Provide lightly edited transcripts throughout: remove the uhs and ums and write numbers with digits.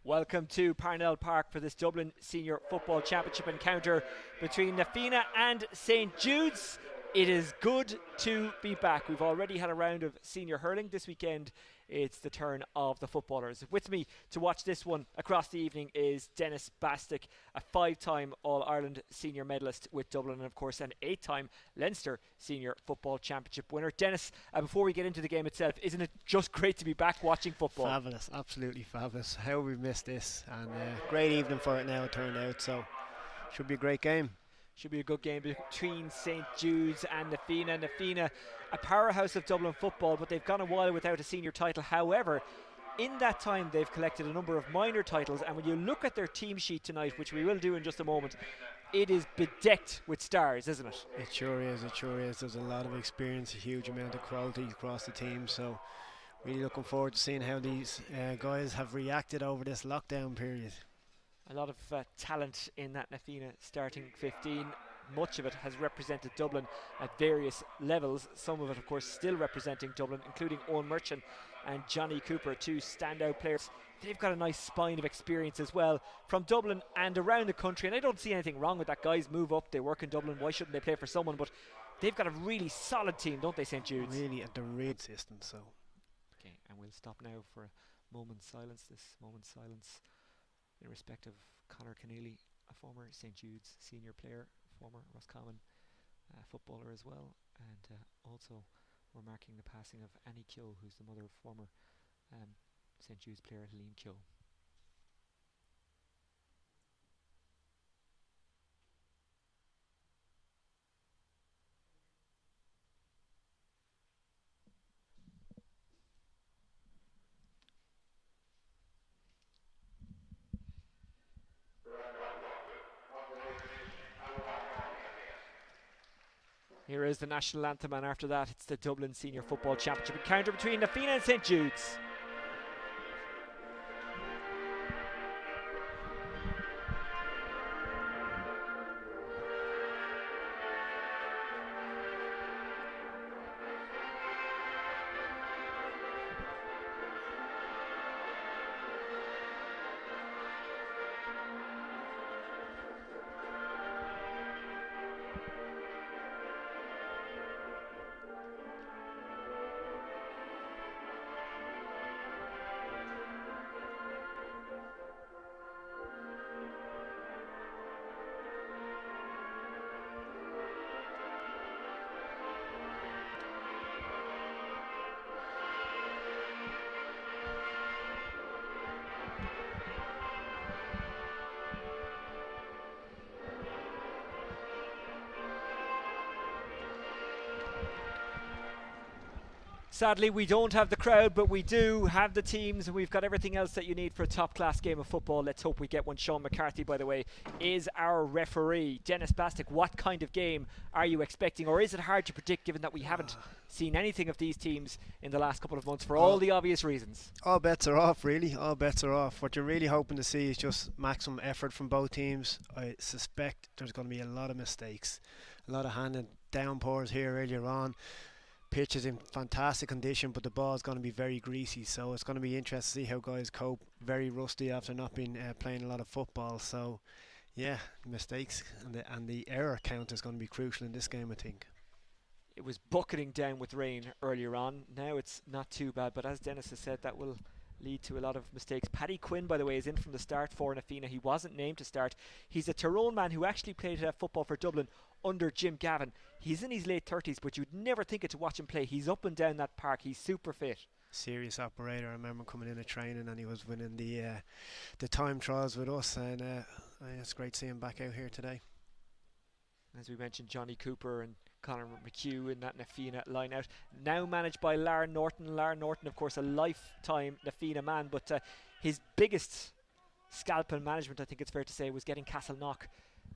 Welcome to Parnell Park for this Dublin Senior Football Championship encounter between Fianna and St. Judes. It is good to be back. We've already had a round of senior hurling. This weekend it's the turn of the footballers. With me to watch this one across the evening is Dennis Bastick, a 5-time All-Ireland senior medalist with Dublin and of course an 8-time Leinster Senior Football Championship winner. Dennis, before we get into the game itself, isn't it just great to be back watching football? Fabulous, absolutely fabulous. How we've missed this, and great evening for it now it turned out, so should be a great game. Should be a good game between St. Jude's and Fianna. Fianna, a powerhouse of Dublin football, but they've gone a while without a senior title. However, in that time they've collected a number of minor titles, and when you look at their team sheet tonight, which we will do in just a moment, it is bedecked with stars, isn't it? It sure is, it sure is. There's a lot of experience, a huge amount of quality across the team, so really looking forward to seeing how these guys have reacted over this lockdown period. A lot of talent in that Fianna starting 15. Much of it has represented Dublin at various levels. Some of it, of course, still representing Dublin, including Owen Mchugh and Johnny Cooper, two standout players. They've got a nice spine of experience as well from Dublin and around the country. And I don't see anything wrong with that. Guys move up, they work in Dublin. Why shouldn't they play for someone? But they've got a really solid team, don't they, St. Jude's? Really, at the red system, so. Okay, and we'll stop now for a moment's silence. This moment's silence in respect of Conor Keneally, a former St. Jude's senior player, former Roscommon footballer as well, and also we're marking the passing of Mchugh, who's the mother of former St. Jude's player Mchugh. Here is the national anthem, and after that it's the Dublin Senior Football Championship encounter between Fianna and St. Jude's. Sadly, we don't have the crowd, but we do have the teams, and we've got everything else that you need for a top-class game of football. Let's hope we get one. Sean McCarthy, by the way, is our referee. Dennis Bastick, what kind of game are you expecting? Or is it hard to predict, given that we haven't seen anything of these teams in the last couple of months for all the obvious reasons? All bets are off, really. All bets are off. What you're really hoping to see is just maximum effort from both teams. I suspect there's going to be a lot of mistakes. A lot of handed downpours here earlier on. Pitch is in fantastic condition, but the ball is going to be very greasy, so it's going to be interesting to see how guys cope. Very rusty after not being playing a lot of football, so yeah, mistakes and the error count is going to be crucial in this game, I think. It was bucketing down with rain earlier on. Now it's not too bad, but as Dennis has said, that will lead to a lot of mistakes. Paddy Quinn, by the way, is in from the start for Fianna. He wasn't named to start. He's a Tyrone man who actually played football for Dublin under Jim Gavin. He's in his late 30s, but you'd never think it to watch him play. He's up and down that park. He's super fit. Serious operator. I remember coming in at training and he was winning the time trials with us, and it's great to see him back out here today. As we mentioned, Johnny Cooper and Conor Mchugh in that Fianna line out. Now managed by Lar Norton. Lar Norton, of course, a lifetime Fianna man, but his biggest scalp in management, I think it's fair to say, was getting Castleknock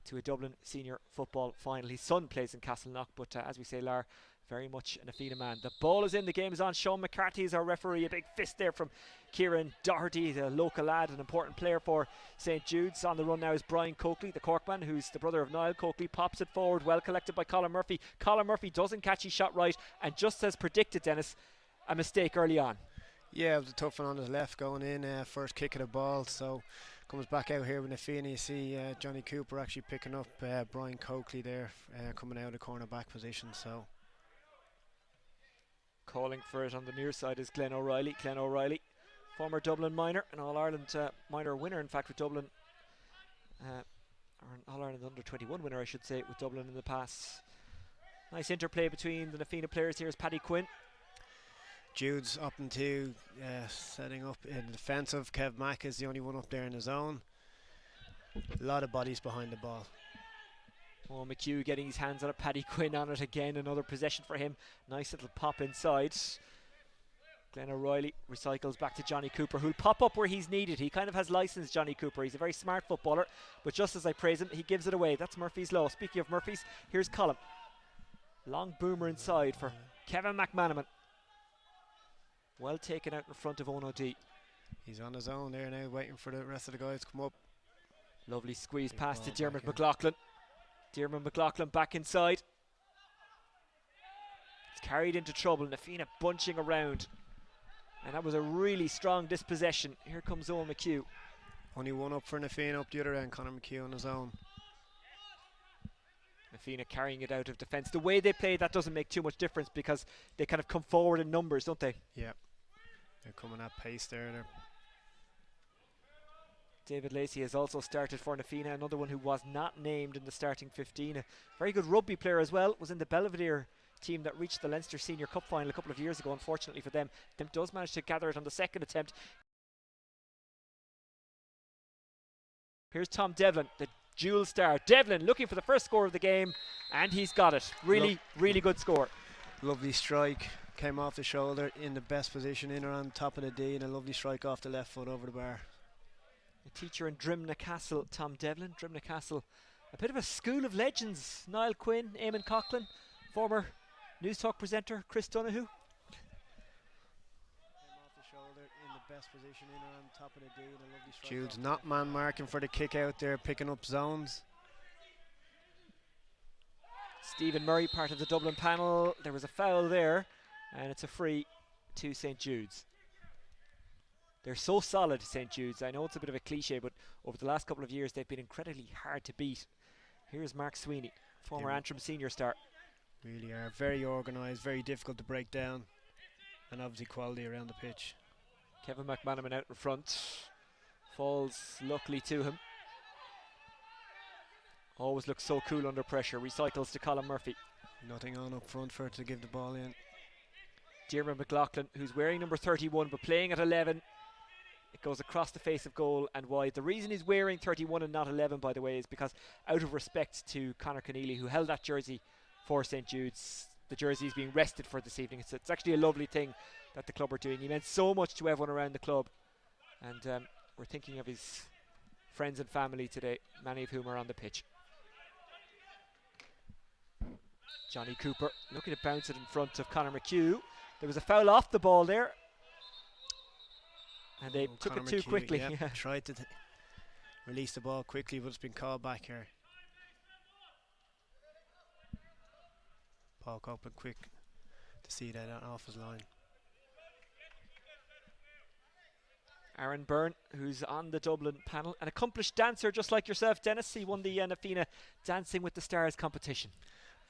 to a Dublin senior football final. His son plays in Castleknock, but as we say, Lar, very much an Fianna man. The ball is in, the game is on. Sean McCarthy is our referee. A big fist there from Kieran Doherty, the local lad, an important player for St. Jude's. On the run now is Brian Coakley, the Corkman, who's the brother of Niall Coakley. Pops it forward, well collected by Colin Murphy. Colin Murphy doesn't catch his shot right, and just as predicted, Dennis, a mistake early on. Yeah, it was a tough one on his left going in, first kick of the ball, so comes back out here with the Fianna. You see Johnny Cooper actually picking up Brian Coakley there, coming out of the cornerback position. So calling for it on the near side is Glenn O'Reilly. Glenn O'Reilly, former Dublin minor, an All-Ireland minor winner, in fact, with Dublin, or an All-Ireland under-21 winner, I should say, with Dublin in the past. Nice interplay between the Na Fianna players here is Paddy Quinn. Judes up into setting up in defensive. Kev Mack is the only one up there in his zone. A lot of bodies behind the ball. Oh, Mchugh getting his hands on it. Paddy Quinn on it again. Another possession for him. Nice little pop inside. Glenn O'Reilly recycles back to Johnny Cooper, who'll pop up where he's needed. He kind of has license, Johnny Cooper. He's a very smart footballer, but just as I praise him, he gives it away. That's Murphy's Law. Speaking of Murphy's, here's Colin. Long boomer inside for Kevin McManaman. Well taken out in front of Ono D. He's on his own there now, waiting for the rest of the guys to come up. Lovely squeeze pass to Diarmuid McLaughlin. Diarmuid McLaughlin back inside. It's carried into trouble. Na Fianna bunching around. And that was a really strong dispossession. Here comes Owen Mchugh. Only one up for Na Fianna up the other end, Conor McHugh on his own. Na Fianna carrying it out of defence. The way they play, that doesn't make too much difference because they kind of come forward in numbers, don't they? Yeah. They're coming at pace there. David Lacey has also started for Na Fianna, another one who was not named in the starting 15. A very good rugby player as well, was in the Belvedere team that reached the Leinster Senior Cup final a couple of years ago. Unfortunately for them, does manage to gather it on the second attempt. Here's Tom Devlin, the dual star. Devlin looking for the first score of the game, and he's got it. Really good score. Lovely strike, came off the shoulder in the best position, in around top of the D, and a lovely strike off the left foot over the bar. A teacher in Drimna Castle, Tom Devlin. Drimna Castle, a bit of a school of legends. Niall Quinn, Eamon Coughlin, former News Talk presenter Chris Donoghue. Judes not man marking for the kick out there, picking up zones. Stephen Murray, part of the Dublin panel. There was a foul there, and it's a free to St. Jude's. They're so solid, St. Jude's. I know it's a bit of a cliche, but over the last couple of years, they've been incredibly hard to beat. Here's Mark Sweeney, former Antrim senior star. Really are very organised, very difficult to break down, and obviously quality around the pitch. Kevin McManaman out in front. Falls luckily to him. Always looks so cool under pressure. Recycles to Colin Murphy. Nothing on up front for it to give the ball in. Diarmuid McLaughlin, who's wearing number 31 but playing at 11. It goes across the face of goal and wide. The reason he's wearing 31 and not 11, by the way, is because out of respect to Conor Keneally, who held that jersey for St. Jude's, the jersey is being rested for this evening. It's actually a lovely thing that the club are doing. He meant so much to everyone around the club, and we're thinking of his friends and family today, many of whom are on the pitch. Johnny Cooper looking to bounce it in front of Conor McHugh. There was a foul off the ball there, and they took it too quickly. Yeah. Tried to release the ball quickly, but it's been called back here. Paul Copeland quick to see that off his line. Aaron Byrne, who's on the Dublin panel, an accomplished dancer just like yourself, Dennis. He won the Na Fianna Dancing with the Stars competition.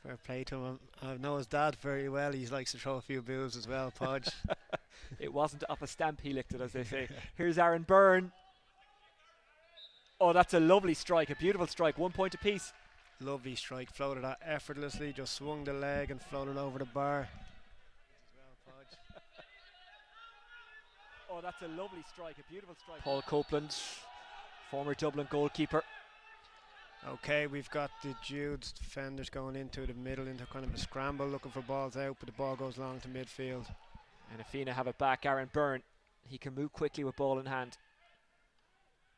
Fair play to him. I know his dad very well. He likes to throw a few boos as well, Podge. It wasn't off a stamp he licked it, as they say. Here's Aaron Byrne. Oh, that's a lovely strike, a beautiful strike, 1 point apiece. Lovely strike, floated that effortlessly, just swung the leg and floated over the bar. Oh, that's a lovely strike, a beautiful strike. Paul Copeland, former Dublin goalkeeper. Okay, we've got the Judes defenders going into the middle, into kind of a scramble, looking for balls out, but the ball goes long to midfield. And Na Fianna have it back. Aaron Byrne, he can move quickly with ball in hand.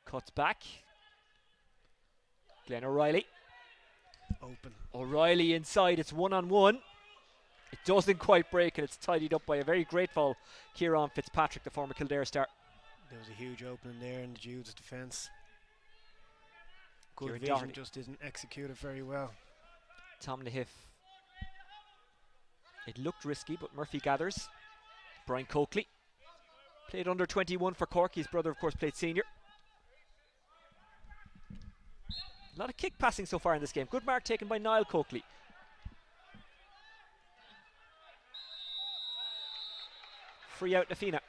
Cuts back. Glenn O'Reilly. Open. O'Reilly inside, it's 1-on-1. It doesn't quite break, and it's tidied up by a very grateful Kieran Fitzpatrick, the former Kildare star. There was a huge opening there in the Judes defence. Good Kieran vision, Doherty just isn't executed very well. Tom Nahiff. It looked risky, but Murphy gathers. Brian Coakley. Played under 21 for Cork. His brother, of course, played senior. A lot of kick passing so far in this game. Good mark taken by Niall Coakley. Free out to Fianna.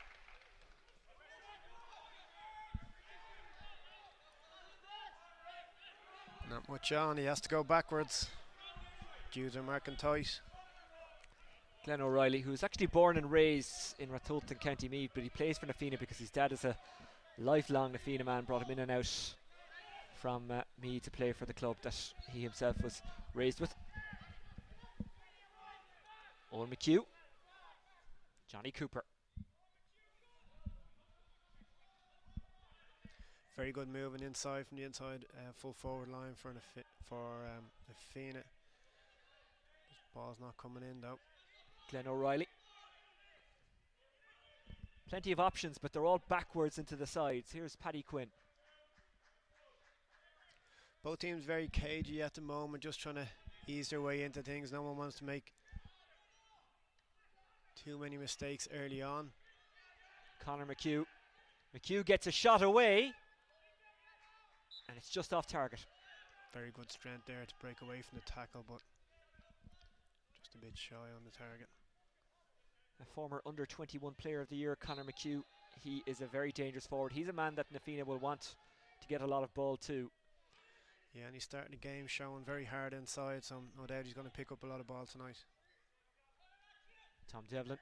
Not much on, he has to go backwards. Judes are marking tight. Glenn O'Reilly, who's actually born and raised in Ratholton, County Meath, but he plays for Na Fianna because his dad is a lifelong Na Fianna man, brought him in and out from Meath to play for the club that he himself was raised with. Owen Mchugh. Johnny Cooper. Very good moving inside from the inside full forward line for Fianna. This ball's not coming in though. Glenn O'Reilly. Plenty of options, but they're all backwards into the sides. Here's Paddy Quinn. Both teams very cagey at the moment, just trying to ease their way into things. No one wants to make too many mistakes early on. Conor Mchugh. Mchugh gets a shot away, and it's just off target. Very good strength there to break away from the tackle, but just a bit shy on the target. A former under 21 player of the year, Conor Mchugh. He is a very dangerous forward. He's a man that Na Fianna will want to get a lot of ball to. Yeah, and he's starting the game showing very hard inside, so no doubt he's going to pick up a lot of ball tonight. Tom Devlin.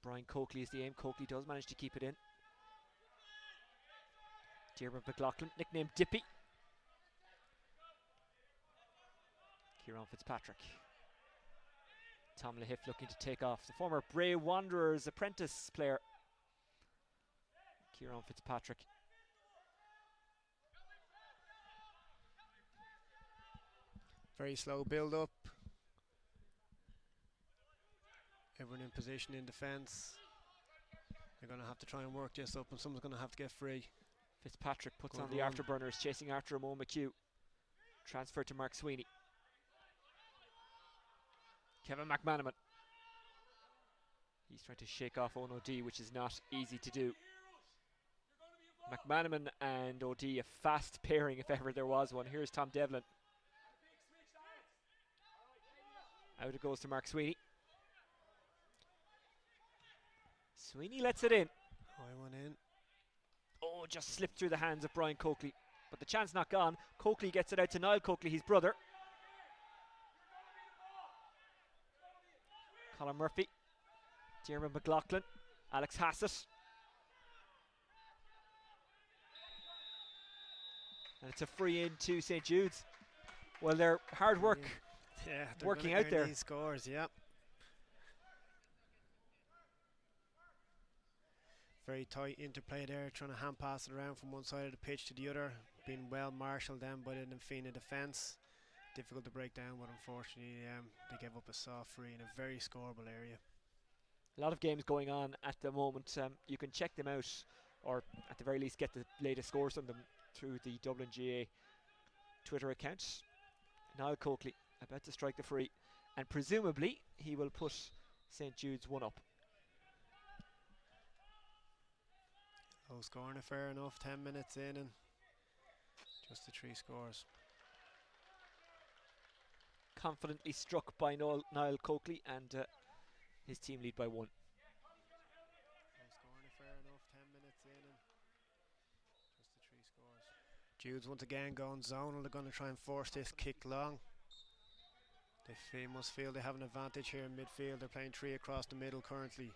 Brian Coakley is the aim. Coakley does manage to keep it in. Diarmuid McLaughlin, nicknamed Dippy. Kieran Fitzpatrick. Tom Lahiff looking to take off. The former Bray Wanderers apprentice player. Kieran Fitzpatrick. Very slow build up. Everyone in position in defence. They're going to have to try and work this up, and someone's going to have to get free. Fitzpatrick puts Good on the run. afterburners, chasing after Owen Mchugh. Transfer to Mark Sweeney. Kevin McManaman. He's trying to shake off Owen O'D, which is not easy to do. McManaman and O'D, a fast pairing if ever there was one. Here's Tom Devlin. Out it goes to Mark Sweeney. Sweeney lets it in. High one in. Oh, just slipped through the hands of Brian Coakley. But the chance not gone. Coakley gets it out to Niall Coakley, his brother. Colin Murphy. Diarmuid McLaughlin. Alex Hassett. And it's a free in to St. Jude's. Well, their hard work working out there. These scores, yeah. Very tight interplay there, trying to hand pass it around from one side of the pitch to the other. Being well marshalled down by the Na Fianna defence. Difficult to break down, but unfortunately they gave up a soft free in a very scoreable area. A lot of games going on at the moment. You can check them out, or at the very least get the latest scores on them through the Dublin GA Twitter account. Niall Coakley about to strike the free, and presumably he will put St. Jude's one up. Low scoring affair enough, 10 minutes in and just the 3 scores. Confidently struck by Niall Coakley, and his team lead by 1. Low scoring affair enough, 10 minutes in and just the 3 scores. Judes once again going zonal. They're going to try and force this kick long. They must feel they have an advantage here in midfield. They're playing 3 across the middle currently.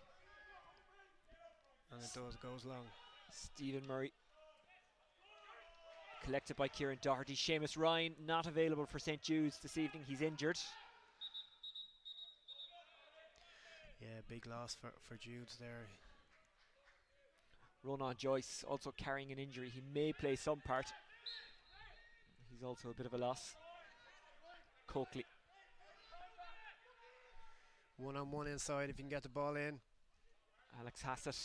And it goes long. Stephen Murray. Collected by Kieran Doherty. Seamus Ryan not available for St. Jude's this evening. He's injured. Yeah, big loss for Judes there. Ronan Joyce also carrying an injury. He may play some part. He's also a bit of a loss. Coakley. 1-on-1 inside if you can get the ball in. Alex Hassett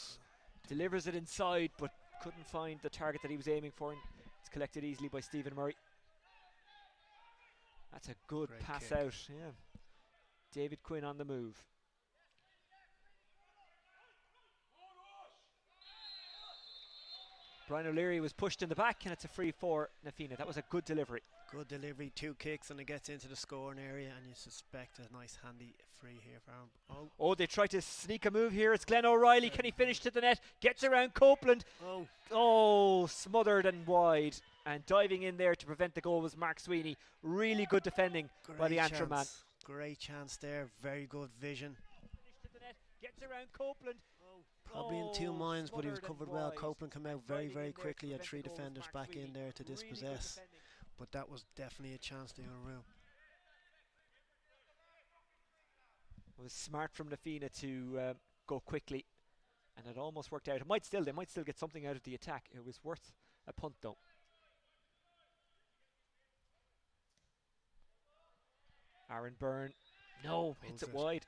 delivers it inside, but couldn't find the target that he was aiming for. And it's collected easily by Stephen Murray. That's a good Great pass kick. out. Yeah. David Quinn on the move. Brian O'Leary was pushed in the back, and it's a free for Na Fianna. That was a good delivery. Good delivery, 2 kicks, and it gets into the scoring area, and you suspect a nice handy free here for him. Oh, they try to sneak a move here. It's Glenn O'Reilly. Can he finish to the net? Gets around Copeland. Oh, smothered and wide. And diving in there to prevent the goal was Mark Sweeney. Really good defending by the Antrim man. Great chance there. Very good vision. Gets around Copeland. Probably in 2 minds, but he was covered well. Copeland came out very, very quickly. Had 3 defenders back in there to dispossess. But that was definitely a chance to unreal. It was smart from Na Fianna to go quickly, and it almost worked out. They might still get something out of the attack. It was worth a punt though. Aaron Byrne, no, hits it wide.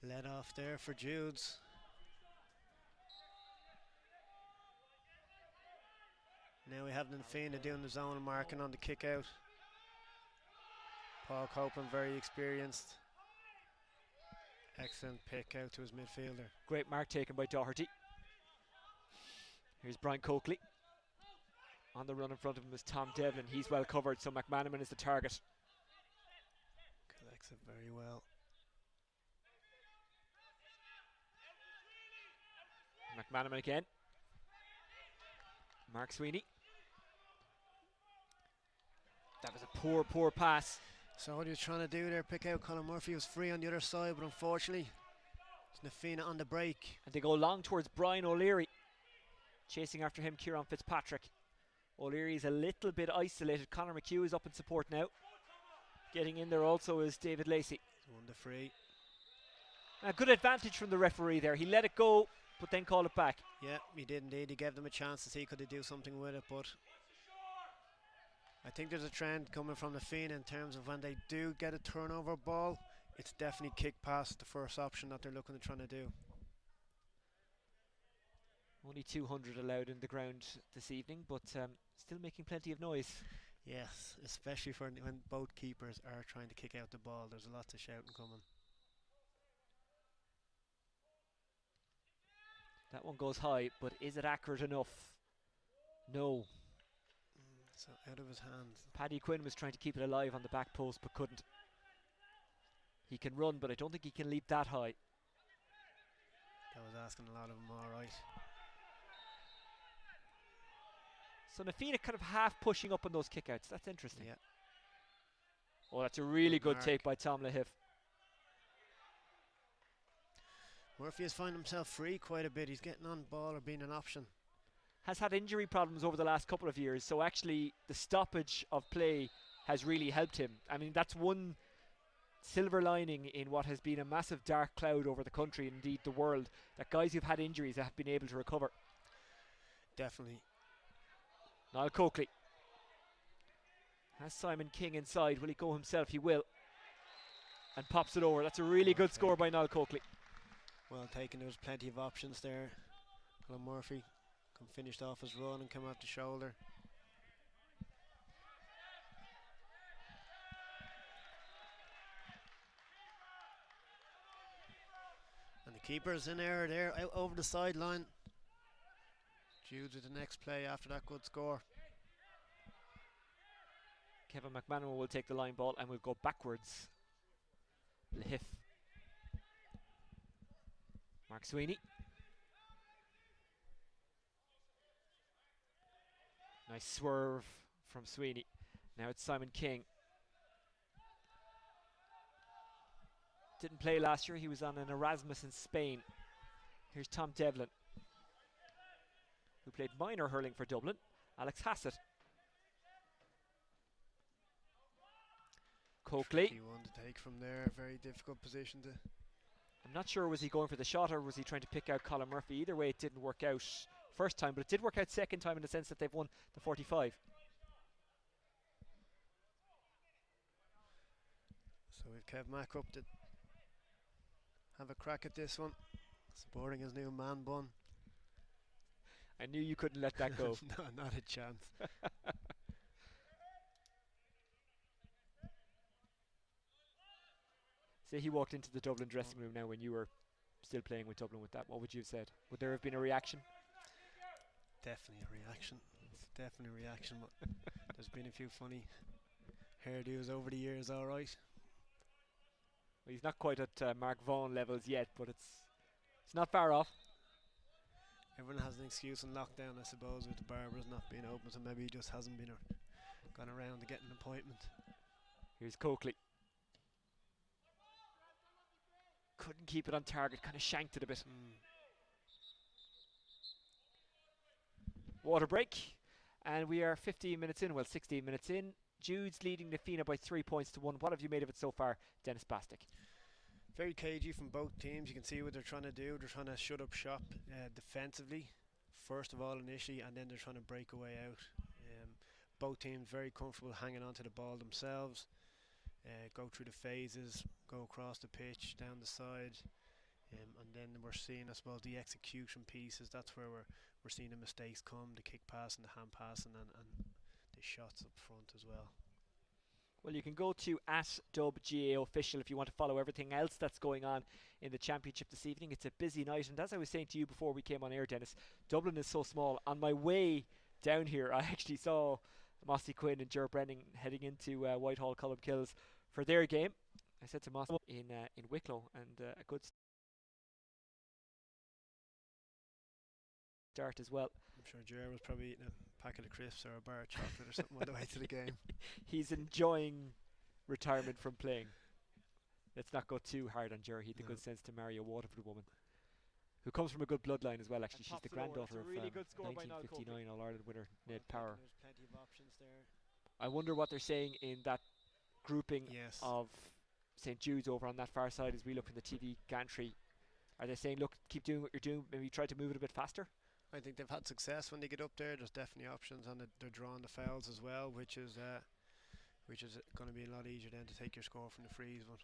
Let off there for Judes. Now we have Na Fianna doing the zone and marking on the kick out. Paul Copeland, very experienced. Excellent pick out to his midfielder. Great mark taken by Doherty. Here's Brian Coakley. On the run in front of him is Tom Devlin. He's well covered, so McManaman is the target. Collects it very well. McManaman again. Mark Sweeney. That was a poor pass. So what he was trying to do there, pick out Colin Murphy, was free on the other side, but unfortunately it's Na Fianna on the break. And they go long towards Brian O'Leary. Chasing after him, Kieran Fitzpatrick. O'Leary is a little bit isolated. Conor Mchugh is up in support now. Getting in there also is David Lacey. He's won the free. A good advantage from the referee there. He let it go, but then called it back. Yeah, he did indeed. He gave them a chance to see could they do something with it, but I think there's a trend coming from Na Fianna in terms of when they do get a turnover ball, it's definitely kick past the first option that they're looking at trying to do. Only 200 allowed in the ground this evening, but still making plenty of noise. Yes, especially for when both keepers are trying to kick out the ball. There's lots of shouting coming. That one goes high, but is it accurate enough? No. So out of his hands. Paddy Quinn was trying to keep it alive on the back post, but couldn't. He can run, but I don't think he can leap that high. That was asking a lot of him, all right. So Na Fianna kind of half pushing up on those kickouts. That's interesting. Yeah. Oh, that's a really good take by Tom Lahiff. Murphy has found himself free quite a bit. He's getting on ball or being an option. Has had injury problems over the last couple of years, so actually the stoppage of play has really helped him. I mean, that's one silver lining in what has been a massive dark cloud over the country, indeed the world, that guys who've had injuries have been able to recover. Definitely. Niall Coakley has Simon King inside. Will he go himself? He will. And pops it over. That's a really good score by Niall Coakley. Well taken. There was plenty of options there. Colin Murphy finished off his run and came out the shoulder. And the keeper's in error there, out over the sideline. Judes with the next play after that good score. Kevin McManaman will take the line ball and we'll go backwards. Lahiff. Mark Sweeney. Nice swerve from Sweeney. Now it's Simon King. Didn't play last year. He was on an Erasmus in Spain. Here's Tom Devlin, who played minor hurling for Dublin. Alex Hassett. Coakley. He won to take from there. Very difficult position to. I'm not sure, was he going for the shot or was he trying to pick out Colin Murphy? Either way, it didn't work out first time, but it did work out second time in the sense that they've won the 45. So we've Kev Mack up to have a crack at this one. Sporting his new man bun. I knew you couldn't let that go. No, not a chance. Say he walked into the Dublin dressing room now when you were still playing with Dublin with that. What would you have said? Would there have been a reaction? Definitely a reaction. It's definitely a reaction. But there's been a few funny hairdos over the years, alright. Well, he's not quite at Mark Vaughan levels yet, but it's not far off. Everyone has an excuse in lockdown, I suppose, with the barbers not being open, so maybe he just hasn't been gone around to get an appointment. Here's Coakley. Couldn't keep it on target, kind of shanked it a bit. Water break, and we are 15 minutes in, well 16 minutes in. Judes leading the Fianna by 3 points to 1. What have you made of it so far, Dennis Bastick? Very cagey from both teams. You can see what they're trying to do. They're trying to shut up shop defensively, first of all initially, and then they're trying to break away out. Both teams very comfortable hanging on to the ball themselves, go through the phases, go across the pitch, down the side, and then we're seeing, I suppose, the execution pieces. That's where we're seeing the mistakes come, the kick pass and the hand passing, and the shots up front as well. Well, you can go to @WGAOfficial if you want to follow everything else that's going on in the Championship this evening. It's a busy night, and as I was saying to you before we came on air, Dennis, Dublin is so small. On my way down here, I actually saw Paddy Quinn and Ger Brennan heading into Whitehall Columkills for their game. I said to Moss in Wicklow, and a good start as well. I'm sure Ger was probably eating a packet of crisps or a bar of chocolate or something on the way to the game. He's enjoying retirement from playing. Let's not go too hard on Ger. He had the good sense to marry a Waterford woman who comes from a good bloodline as well, actually. She's the granddaughter of really 1959 All-Ireland winner Ned Power. There's plenty of options there. I wonder what they're saying in that grouping Yes. of St. Jude's over on that far side as we look in the TV gantry. Are they saying, look, keep doing what you're doing, maybe try to move it a bit faster? I think they've had success when they get up there. There's definitely options, and they're drawing the fouls as well, which is going to be a lot easier then to take your score from the frees one.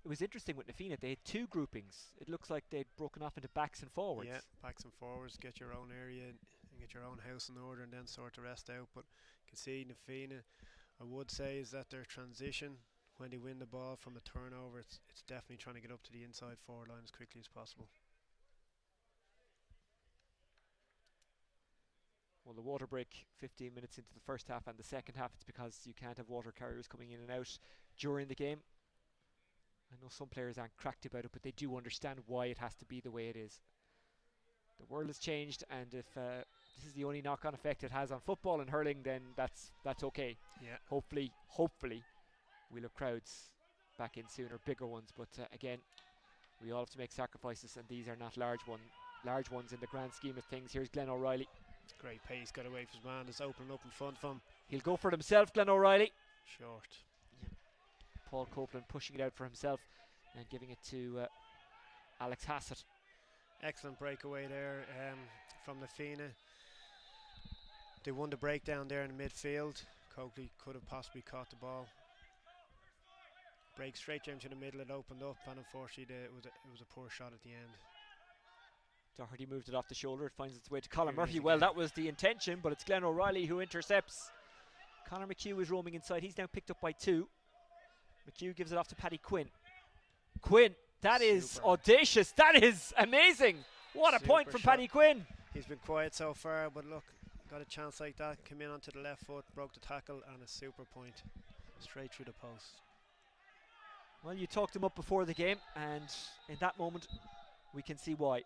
It was interesting with Fianna. They had two groupings. It looks like they'd broken off into backs and forwards. Yeah, backs and forwards. Get your own area and get your own house in order, and then sort the rest out. But you can see Fianna, I would say, is that their transition when they win the ball from a turnover, it's definitely trying to get up to the inside forward line as quickly as possible. Well, the water break 15 minutes into the first half and the second half, it's because you can't have water carriers coming in and out during the game. I know some players aren't cracked about it, but they do understand why it has to be the way it is. The world has changed, and if this is the only knock-on effect it has on football and hurling, then that's okay. Yeah. Hopefully we'll have crowds back in sooner, bigger ones. But again, we all have to make sacrifices, and these are not large ones in the grand scheme of things. Here's Glenn O'Reilly. Great pace, got away from his man. It's opening up in front of him. He'll go for it himself, Glenn O'Reilly. Short. Paul Copeland pushing it out for himself and giving it to Alex Hassett. Excellent breakaway there from the Fianna. They won the breakdown there in the midfield. Coakley could have possibly caught the ball. Break straight down to the middle, it opened up, and unfortunately it was a poor shot at the end. Doherty moved it off the shoulder. It finds its way to Colin Murphy. Well, that was the intention, but it's Glenn O'Reilly who intercepts. Conor Mchugh is roaming inside. He's now picked up by 2. Mchugh gives it off to Paddy Quinn. Quinn, that is audacious. That is amazing. What a point from Paddy Quinn. He's been quiet so far, but look, got a chance like that. Came in onto the left foot, broke the tackle, and a super point. Straight through the post. Well, you talked him up before the game, and in that moment, we can see why.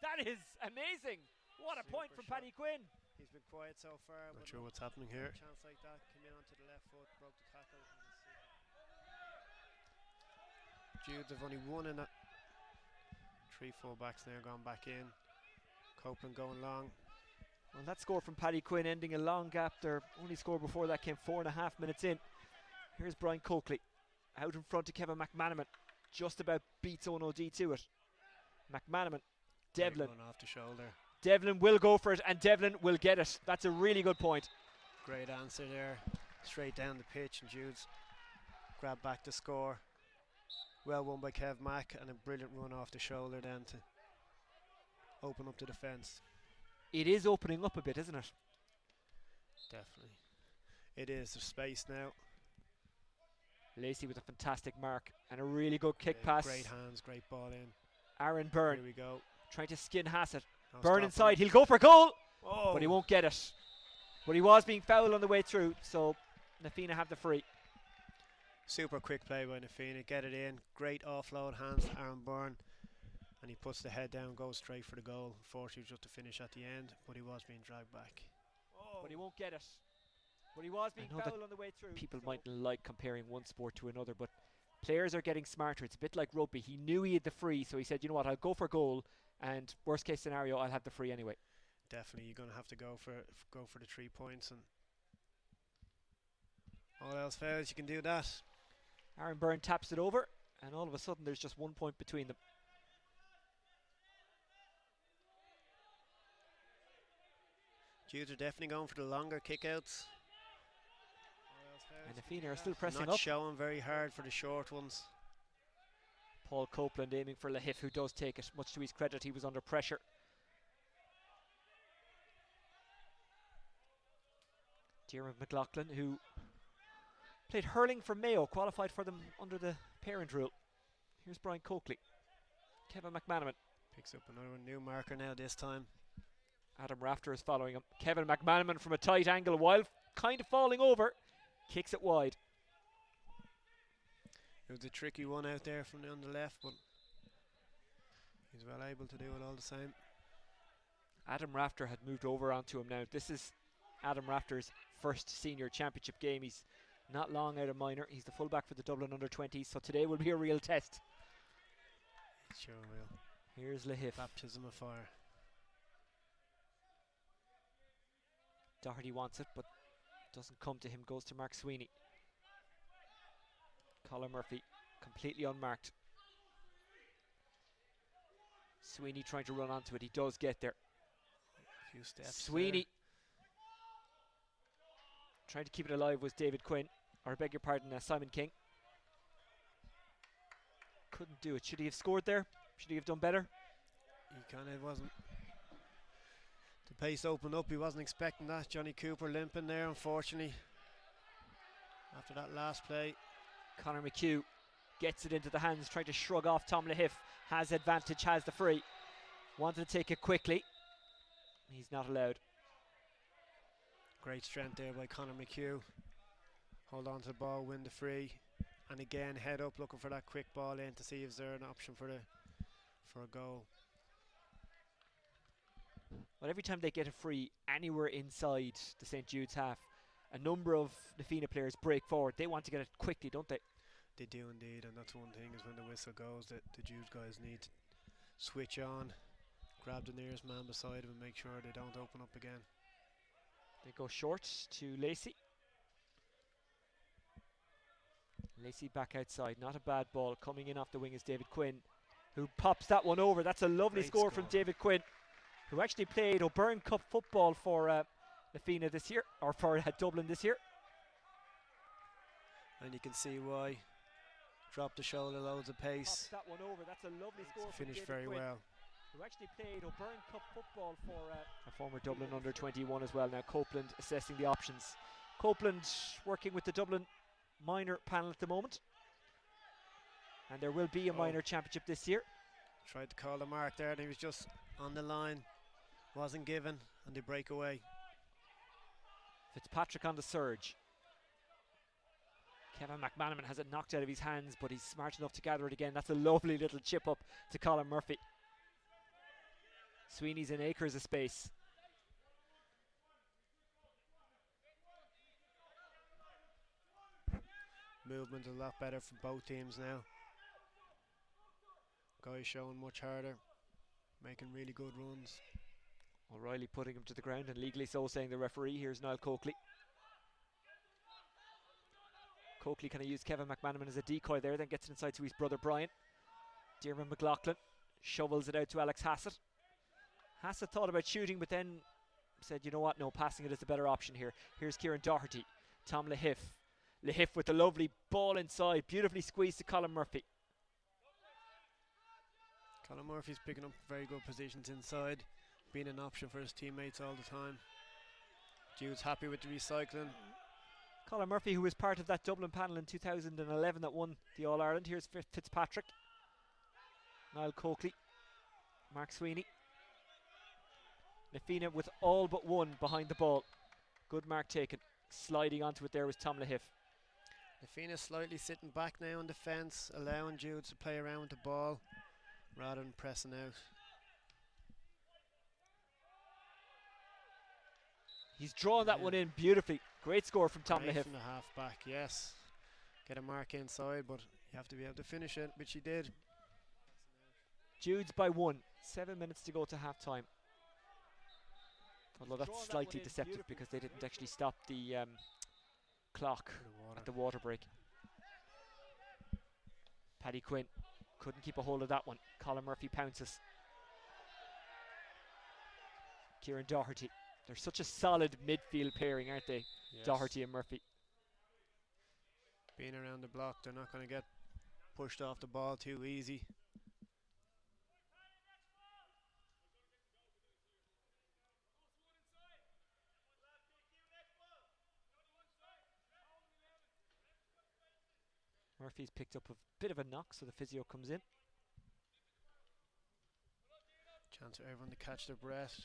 That is amazing. What a point from Paddy Quinn. He's been quiet so far. Not sure what's happening here. Chance like that, came in onto the left foot, broke the tackle. Judes have only one in that. 3 full-backs now gone back in. Copeland going long. Well, that score from Paddy Quinn ending a long gap. Their only score before that came 4.5 minutes in. Here's Brian Coakley out in front to Kevin McManaman. Just about beats Ono D to it. McManaman. Devlin. Off the shoulder. Devlin will go for it, and Devlin will get it. That's a really good point. Great answer there. Straight down the pitch, and Judes grab back the score. Well won by Kev Mack, and a brilliant run off the shoulder then to open up the defence. It is opening up a bit, isn't it? Definitely. It is. There's space now. Lacey with a fantastic mark and a really good kick pass. Great hands, great ball in. Aaron Byrne. Here we go. Trying to skin Hassett. No Byrne stopping inside, him. he'll go for goal, Oh. but he won't get it. But he was being fouled on the way through, so Na Fianna have the free. Super quick play by Na Fianna, get it in. Great offload, hands to Aaron Byrne. And he puts the head down, goes straight for the goal. Unfortunately, just to finish at the end, but he was being dragged back. But he won't get it. But he was being fouled on the way through. People mightn't like comparing one sport to another, but players are getting smarter. It's a bit like rugby. He knew he had the free, so he said, you know what, I'll go for goal, and worst case scenario, I'll have the free anyway. Definitely, you're going to have to go for the 3 points, and all else fails, you can do that. Aaron Byrne taps it over, and all of a sudden there's just 1 point between them. Judes are definitely going for the longer kickouts. And Na Fianna are still pressing Not up. showing very hard for the short ones. Paul Copeland aiming for Lahiff, who does take it. Much to his credit, he was under pressure. Diarmuid McLaughlin, who played hurling for Mayo, qualified for them under the parent rule. Here's Brian Coakley. Kevin McManaman. Picks up another new marker now this time. Adam Rafter is following him. Kevin McManaman from a tight angle while kind of falling over. Kicks it wide. It was a tricky one out there from on the left, but he's well able to do it all the same. Adam Rafter had moved over onto him now. This is Adam Rafter's first senior championship game. He's not long out of minor. He's the fullback for the Dublin under-20s, so today will be a real test. It sure will. Here's Lahiff. Baptism of fire. Doherty wants it, but doesn't come to him. Goes to Mark Sweeney. Colin Murphy completely unmarked. Sweeney trying to run onto it. He does get there. A few steps. Sweeney trying to keep it alive was David Quinn, or I beg your pardon, Simon King. Couldn't do it. Should he have scored there? Should he have done better? He kind of wasn't. The pace opened up. He wasn't expecting that. Johnny Cooper limping there, unfortunately. After that last play. Conor Mchugh gets it into the hands, trying to shrug off Tom Lahiff. Has advantage, has the free. Wanted to take it quickly. He's not allowed. Great strength there by Conor Mchugh. Hold on to the ball, win the free. And again, head up looking for that quick ball in to see if there's an option for a goal. Well, every time they get a free anywhere inside the St. Jude's half, a number of Na Fianna players break forward. They want to get it quickly, don't they? They do indeed, and that's one thing is when the whistle goes that the Judes guys need to switch on, grab the nearest man beside them and make sure they don't open up again. They go short to Lacey. Lacey back outside, not a bad ball. Coming in off the wing is David Quinn, who pops that one over. That's a lovely score from David Quinn, who actually played O'Byrne Cup football for Na Fianna this year, or for Dublin this year. And you can see why. Drop the shoulder, loads of pace. Pops that one over. That's a lovely score. Finished very well. Who actually played O'Byrne Cup football for a former Dublin under-21 as well. Now Copeland assessing the options. Copeland working with the Dublin minor panel at the moment. And there will be a minor championship this year. Tried to call the mark there and he was just on the line. Wasn't given and they break away. Fitzpatrick on the surge. Kevin McManaman has it knocked out of his hands, but he's smart enough to gather it again. That's a lovely little chip up to Colin Murphy. Sweeney's in acres of space. Movement a lot better for both teams now. Guys showing much harder, making really good runs. O'Reilly putting him to the ground, and legally so, saying the referee. Here's Niall Coakley. Coakley kind of used Kevin McManaman as a decoy there, then gets it inside to his brother Brian. Diarmuid McLaughlin shovels it out to Alex Hassett. Hassett thought about shooting, but then said, you know what, no, passing it is the better option here. Here's Kieran Doherty. Tom Lahiff. Lahiff with the lovely ball inside, beautifully squeezed to Colin Murphy. Colin Murphy's picking up very good positions inside, being an option for his teammates all the time. Jude's happy with the recycling. Colin Murphy, who was part of that Dublin panel in 2011 that won the All-Ireland. Here's Fitzpatrick. Niall Coakley. Mark Sweeney. Nafina with all but one behind the ball. Good mark taken. Sliding onto it there was Tom Lahiff. Fianna slightly sitting back now on the fence, allowing Judes to play around with the ball rather than pressing out. He's drawn that one in beautifully. Great score from Tom Great Lahiff. from the half back, yes. Get a mark inside, but you have to be able to finish it, which he did. Judes by 1. 7 minutes to go to half time. Although that's slightly deceptive because they didn't actually stop the clock at the water break. Paddy Quinn couldn't keep a hold of that one. Colin Murphy pounces. Kieran Doherty. They're such a solid midfield pairing, aren't they? Yes. Doherty and Murphy. Being around the block, they're not going to get pushed off the ball too easy. Murphy's picked up a bit of a knock, so the physio comes in. Chance for everyone to catch their breath.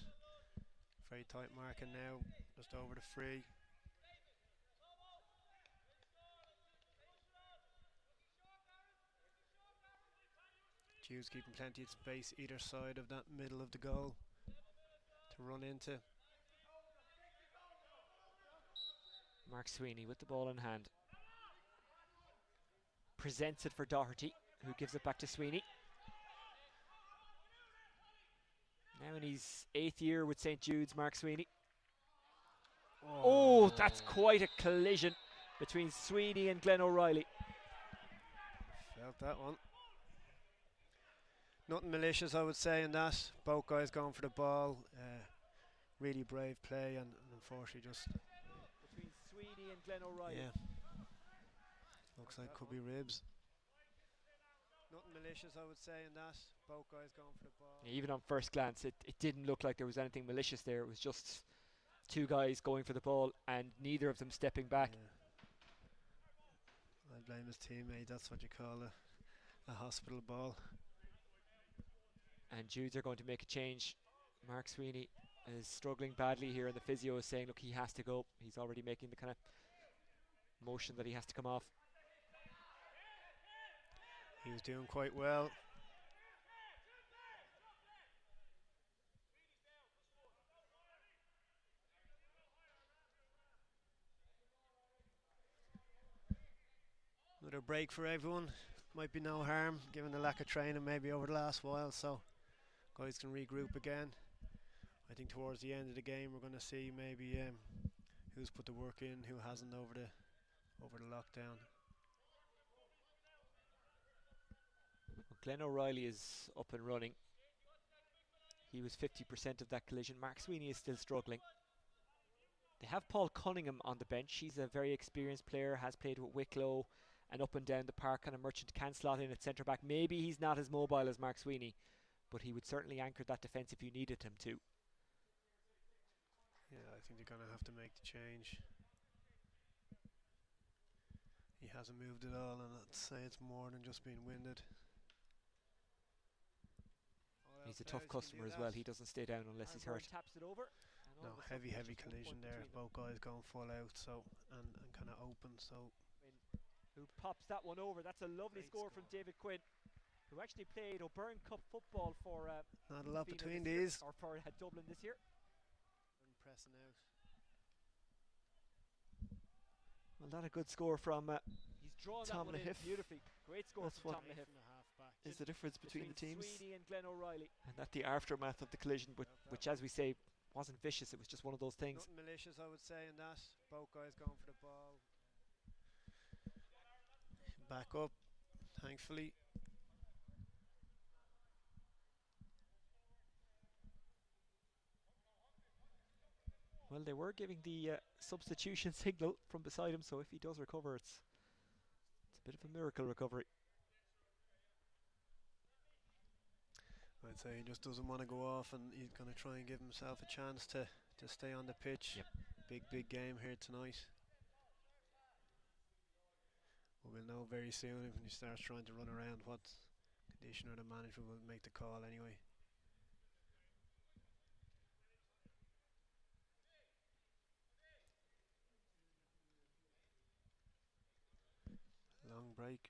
Very tight marking now, just over the free. Judes keeping plenty of space either side of that middle of the goal to run into. Mark Sweeney with the ball in hand. Presents it for Doherty, who gives it back to Sweeney. Now in his 8th year with St. Jude's, Mark Sweeney. Oh, that's quite a collision between Sweeney and Glenn O'Reilly. Felt that one. Nothing malicious, I would say, in that. Both guys going for the ball. Really brave play, and unfortunately just... Between Sweeney and Glenn O'Reilly. Yeah. Looks like could be ribs. Nothing malicious, I would say, in that. Both guys going for the ball. Yeah, even on first glance, it didn't look like there was anything malicious there. It was just two guys going for the ball and neither of them stepping back. Yeah. I blame his teammate. That's what you call a hospital ball. And Judes are going to make a change. Mark Sweeney is struggling badly here, and the physio is saying, look, he has to go. He's already making the kind of motion that he has to come off. He was doing quite well. Another break for everyone. Might be no harm given the lack of training maybe over the last while, so guys can regroup again. I think towards the end of the game we're going to see maybe who's put the work in, who hasn't over the lockdown. Well, Glenn O'Reilly is up and running. He was 50% of that collision. Mark Sweeney is still struggling. They have Paul Cunningham on the bench. He's a very experienced player, has played with Wicklow and up and down the park, and a Merchant can slot in at centre back. Maybe he's not as mobile as Mark Sweeney, but he would certainly anchor that defence if you needed him to. Yeah, I think they're going to have to make the change. He hasn't moved at all, and I'd say it's more than just being winded. He's a tough customer as well. He doesn't stay down unless he's hurt. Taps it over. No, heavy collision there. Both guys going full out, so and kind of open. So who pops that one over? That's a lovely score from David Quinn, who actually played O'Byrne Cup football for not a lot Fianna between this these. Year, or for Dublin this year. Pressing out. Well, not a good score from He's drawn Tom that one in Lahiff. beautifully. Great score That's from what Tom Lahiff. is the difference between the teams. Sweeney and Glenn O'Reilly. And that the aftermath of the collision, which as we say, wasn't vicious. It was just one of those things. Nothing malicious, I would say, in that. Both guys going for the ball. Back up, thankfully. Well, they were giving the substitution signal from beside him, so if he does recover, it's a bit of a miracle recovery. I'd say he just doesn't want to go off, and he's going to try and give himself a chance to stay on the pitch. Yep. Big game here tonight. Well, we'll know very soon if he starts trying to run around what conditioner the manager will make the call anyway. break.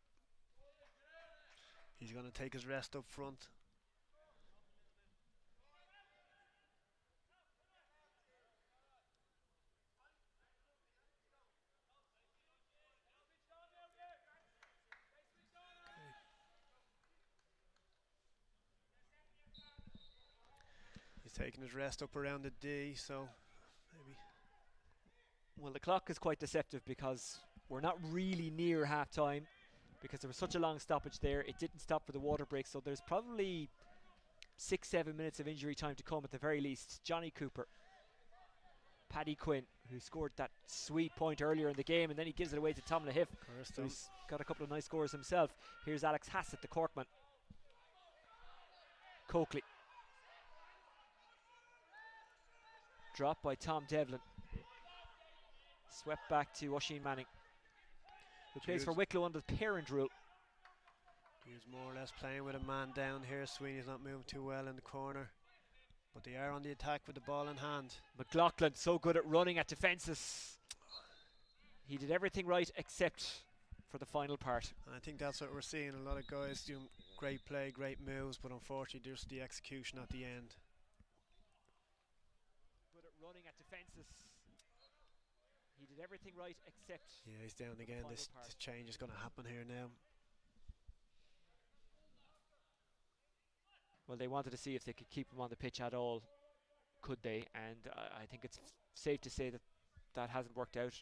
He's going to take his rest up front. He's taking his rest up around the D, so maybe. Well, the clock is quite deceptive because we're not really near half time because there was such a long stoppage there. It didn't stop for the water break, so there's probably 6-7 minutes of injury time to come at the very least. Johnny Cooper, Paddy Quinn, who scored that sweet point earlier in the game, and then he gives it away to Tom Lahiff, who's got a couple of nice scores himself. Here's Alex Hassett, the Corkman. Coakley. Dropped by Tom Devlin. Swept back to Oisin Manning, who plays for Wicklow under the parent rule. He's more or less playing with a man down here. Sweeney's not moving too well in the corner, but they are on the attack with the ball in hand. McLaughlin, so good at running at defences. He did everything right except for the final part. And I think that's what we're seeing. A lot of guys doing great play, great moves, but unfortunately just the execution at the end. Good at running at defences. He did everything right except. Yeah, he's down again. This change is going to happen here now. Well, they wanted to see if they could keep him on the pitch at all. Could they? And I think it's safe to say that that hasn't worked out,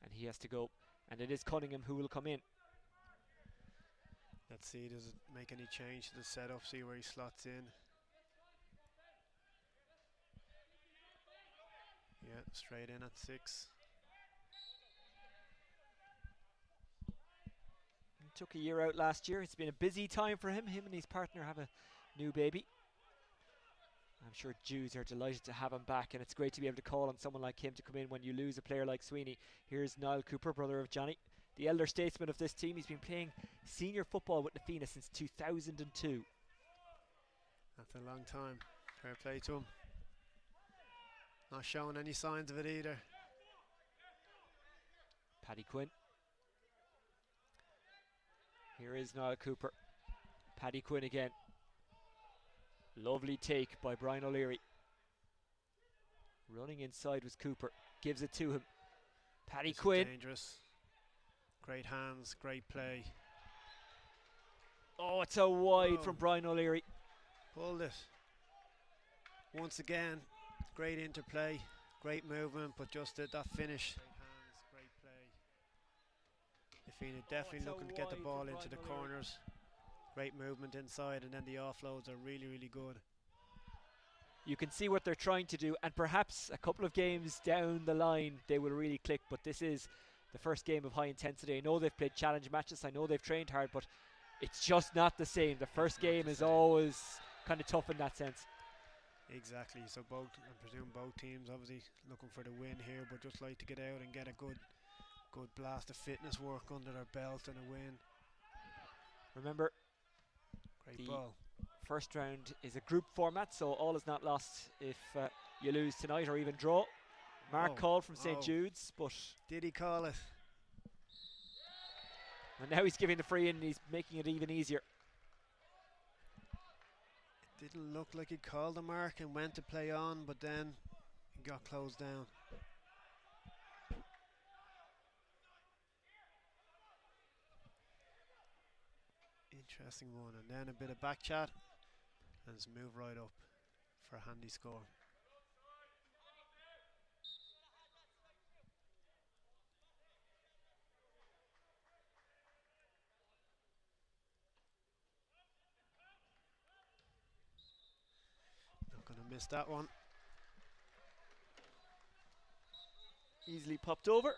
and he has to go. And it is Cunningham who will come in. Let's see, does it make any change to the setup? See where he slots in. Yeah, straight in at 6. He took a year out last year. It's been a busy time for him. Him and his partner have a new baby. I'm sure Judes are delighted to have him back, and it's great to be able to call on someone like him to come in when you lose a player like Sweeney. Here's Niall Cooper, brother of Johnny, the elder statesman of this team. He's been playing senior football with Fianna since 2002. That's a long time. Fair play to him. Not showing any signs of it either. Paddy Quinn. Here is Niall Cooper. Paddy Quinn again. Lovely take by Brian O'Leary. Running inside was Cooper. Gives it to him. Paddy Quinn. Dangerous. Great hands, great play. Oh, it's a wide from Brian O'Leary. Pulled it. Once again, great interplay, great movement, but just that finish. Great hands, great play. Fianna definitely looking to get the ball into the corners. Great movement inside, and then the offloads are really, really good. You can see what they're trying to do, and perhaps a couple of games down the line they will really click, but this is the first game of high intensity. I know they've played challenge matches, I know they've trained hard, but it's just not the same. The first game is always kind of tough in that sense. Exactly, so I presume both teams obviously looking for the win here, but just like to get out and get a good blast of fitness work under their belt and a win. Remember, great ball. First round is a group format, so all is not lost if you lose tonight or even draw. Mark called from St. Jude's, but did he call it? And now he's giving the free in and he's making it even easier. It didn't look like he called the mark and went to play on, but then he got closed down. Interesting one, and then a bit of back chat and let's move right up for a handy score. Not going to miss that one. Easily popped over,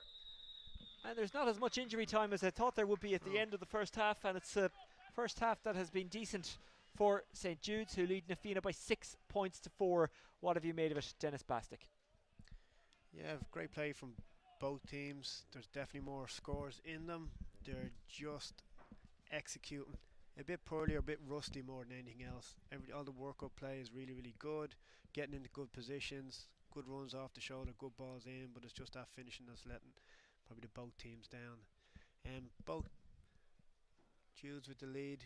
and there's not as much injury time as I thought there would be at the end of the first half, and it's a first half that has been decent for St. Jude's, who lead Fianna by 6 points to 4. What have you made of it, Dennis Bastick? Yeah, great play from both teams. There's definitely more scores in them. They're just executing a bit poorly or a bit rusty more than anything else. All the work-up play is really, really good. Getting into good positions, good runs off the shoulder, good balls in, but it's just that finishing that's letting probably both teams down. Both Judes with the lead.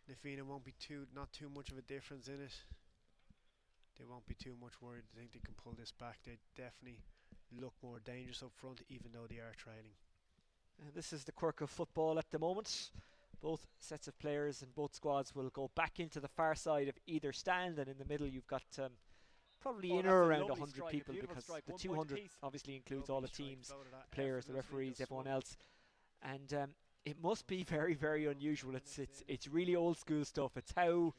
Na Fianna won't be not too much of a difference in it. They won't be too much worried. I think they can pull this back. They definitely look more dangerous up front, even though they are trailing. This is the quirk of football at the moment. Both sets of players and both squads will go back into the far side of either stand, and in the middle you've got probably in or around 100 people, because the 200 obviously includes all the teams, the players, the referees, everyone else. And it must be very, very unusual. It's really old school stuff. It's how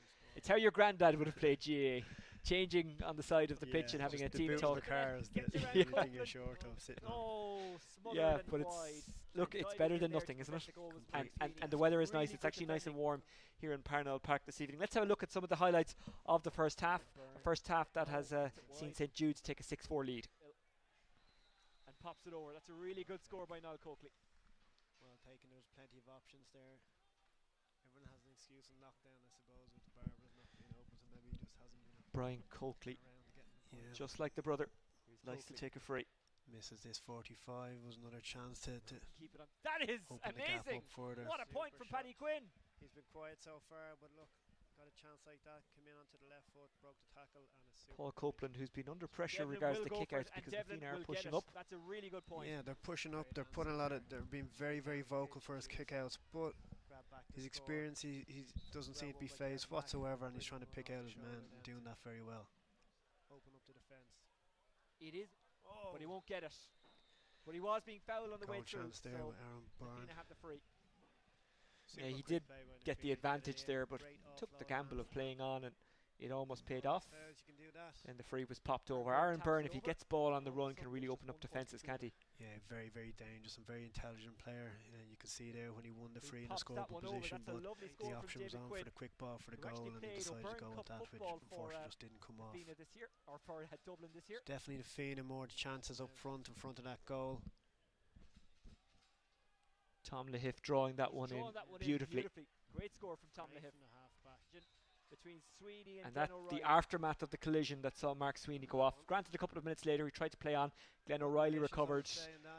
your granddad would have played GAA, changing on the side of the pitch and having a team talk. The cars Gets that around you Copeland. think you're short of sitting on. Oh, smothered Yeah, and but wide. it's better than nothing, isn't it? And the weather is nice. It's actually nice and warm here in Parnell Park this evening. Let's have a look at some of the highlights of the first half. A first half that has seen St Jude's take a 6-4 lead. And pops it over. That's a really good score by Niall Coakley. Well taken. There's plenty of options there. Everyone has an excuse in lockdown, I suppose, with the barbers not being open, so maybe he just hasn't been Brian Coakley, around getting the point. just like the brother, Here's likes to Coakley. take a free. Misses this 45. Was another chance to Keep it on. That is open the gap amazing. up further. What a point from Paddy Quinn. He's been quiet so far, but look, got a chance like that. Came in onto the left foot, broke the tackle, and a super Paul Copeland, who's been under pressure Devlin regards will the go for kickouts it, and because the Devlin Fianna are will get pushing it. up. That's a really good point. Yeah, they're pushing up. They're putting a lot of. They're being very, very vocal for his kickouts, but his experience, he doesn't seem to be phased whatsoever, and he's trying to pick out his man and doing that very well. Open up the defence. It is, but he won't get it. But he was being fouled on the way Goal through. chance there So with Aaron Byrne. Fianna have the free. Yeah, he did get the advantage there, but took the gamble of playing on, and it almost paid off. And the free was popped over. Aaron Byrne, if he gets ball on the run, can really open up defences, can't he? Yeah, very, very dangerous and very intelligent player. You can see there when he won the free in the pops that scoreable one over. position, That's a but lovely score the from option was David on Quinn, for the quick ball for the who actually goal, and played decided to O'Byrne go with Cup that, which football for, unfortunately just didn't come off. Fianna this year, or for Dublin this year. Definitely the Fianna more chances up front in front of that goal. Tom Lahiff drawing that one in beautifully. Great score from Tom Lahiff. Between Sweeney And Glenn that O'Reilly. the aftermath of the collision that saw Mark Sweeney go off. Granted, a couple of minutes later he tried to play on. Glenn O'Reilly recovered.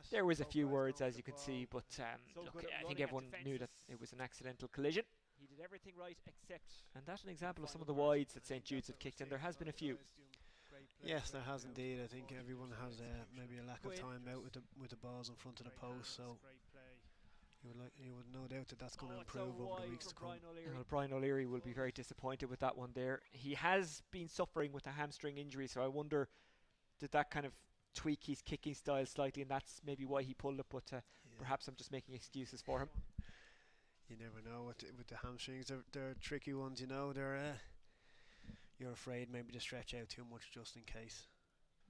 There was a few words, as you can see, but So look, good at I think running at everyone knew that defences. it was an accidental collision. He did everything right except. And that's an example of some of the wides that St Jude's have kicked in. There has been a few. Yes, there has indeed. I think everyone has maybe a lack of time out with the balls in front of the post, so you would no doubt that that's going to improve over the weeks to come. Well, Brian O'Leary will be very disappointed with that one there. He has been suffering with a hamstring injury, so I wonder, did that kind of tweak his kicking style slightly, and that's maybe why he pulled it, but perhaps I'm just making excuses for him. You never know with the hamstrings. They're tricky ones, you know. They're you're afraid maybe to stretch out too much just in case.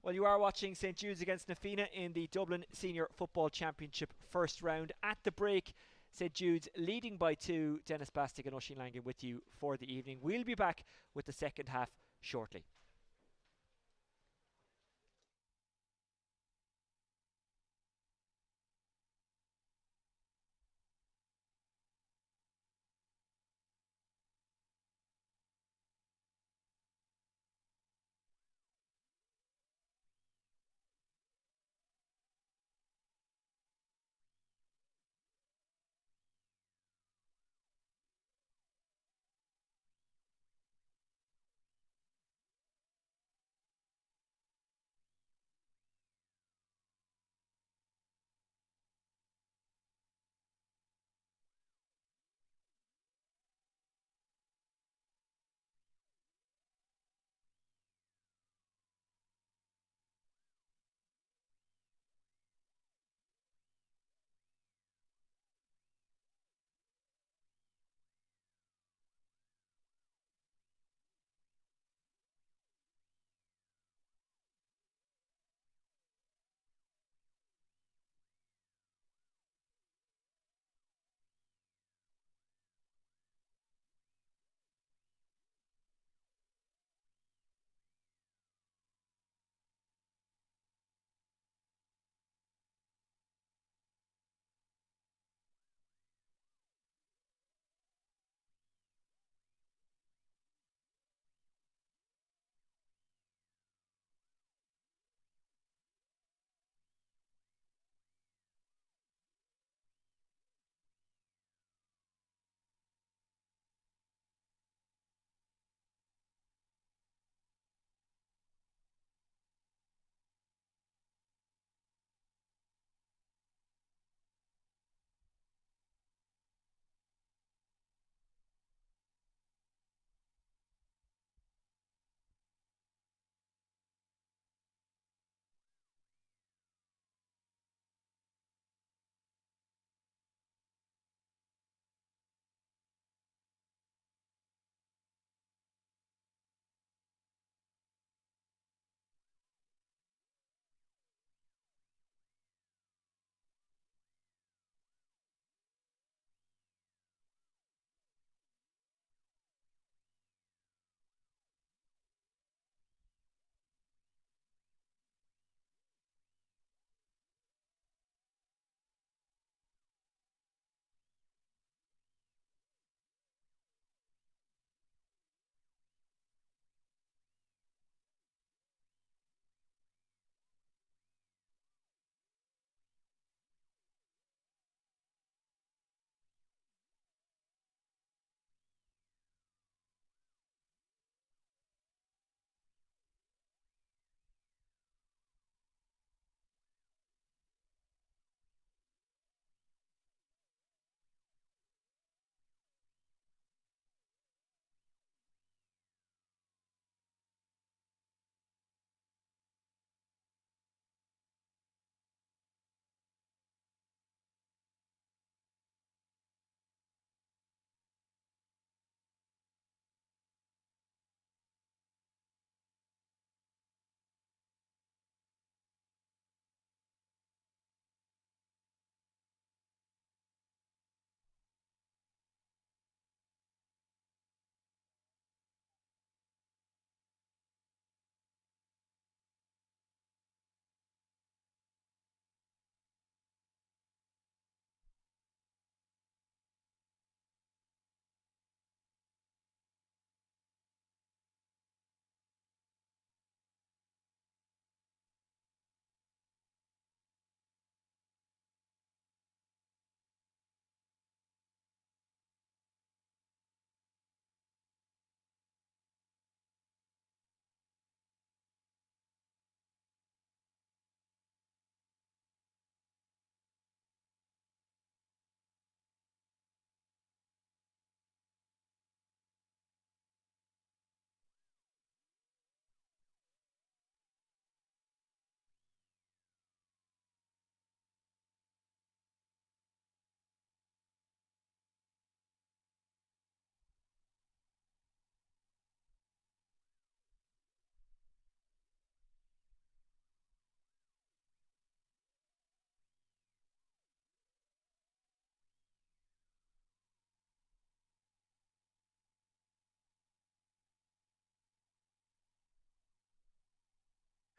Well, you are watching St Jude's against Na Fianna in the Dublin Senior Football Championship first round. At the break, St Jude's leading by 2. Dennis Bastic and Oisin Langan with you for the evening. We'll be back with the second half shortly.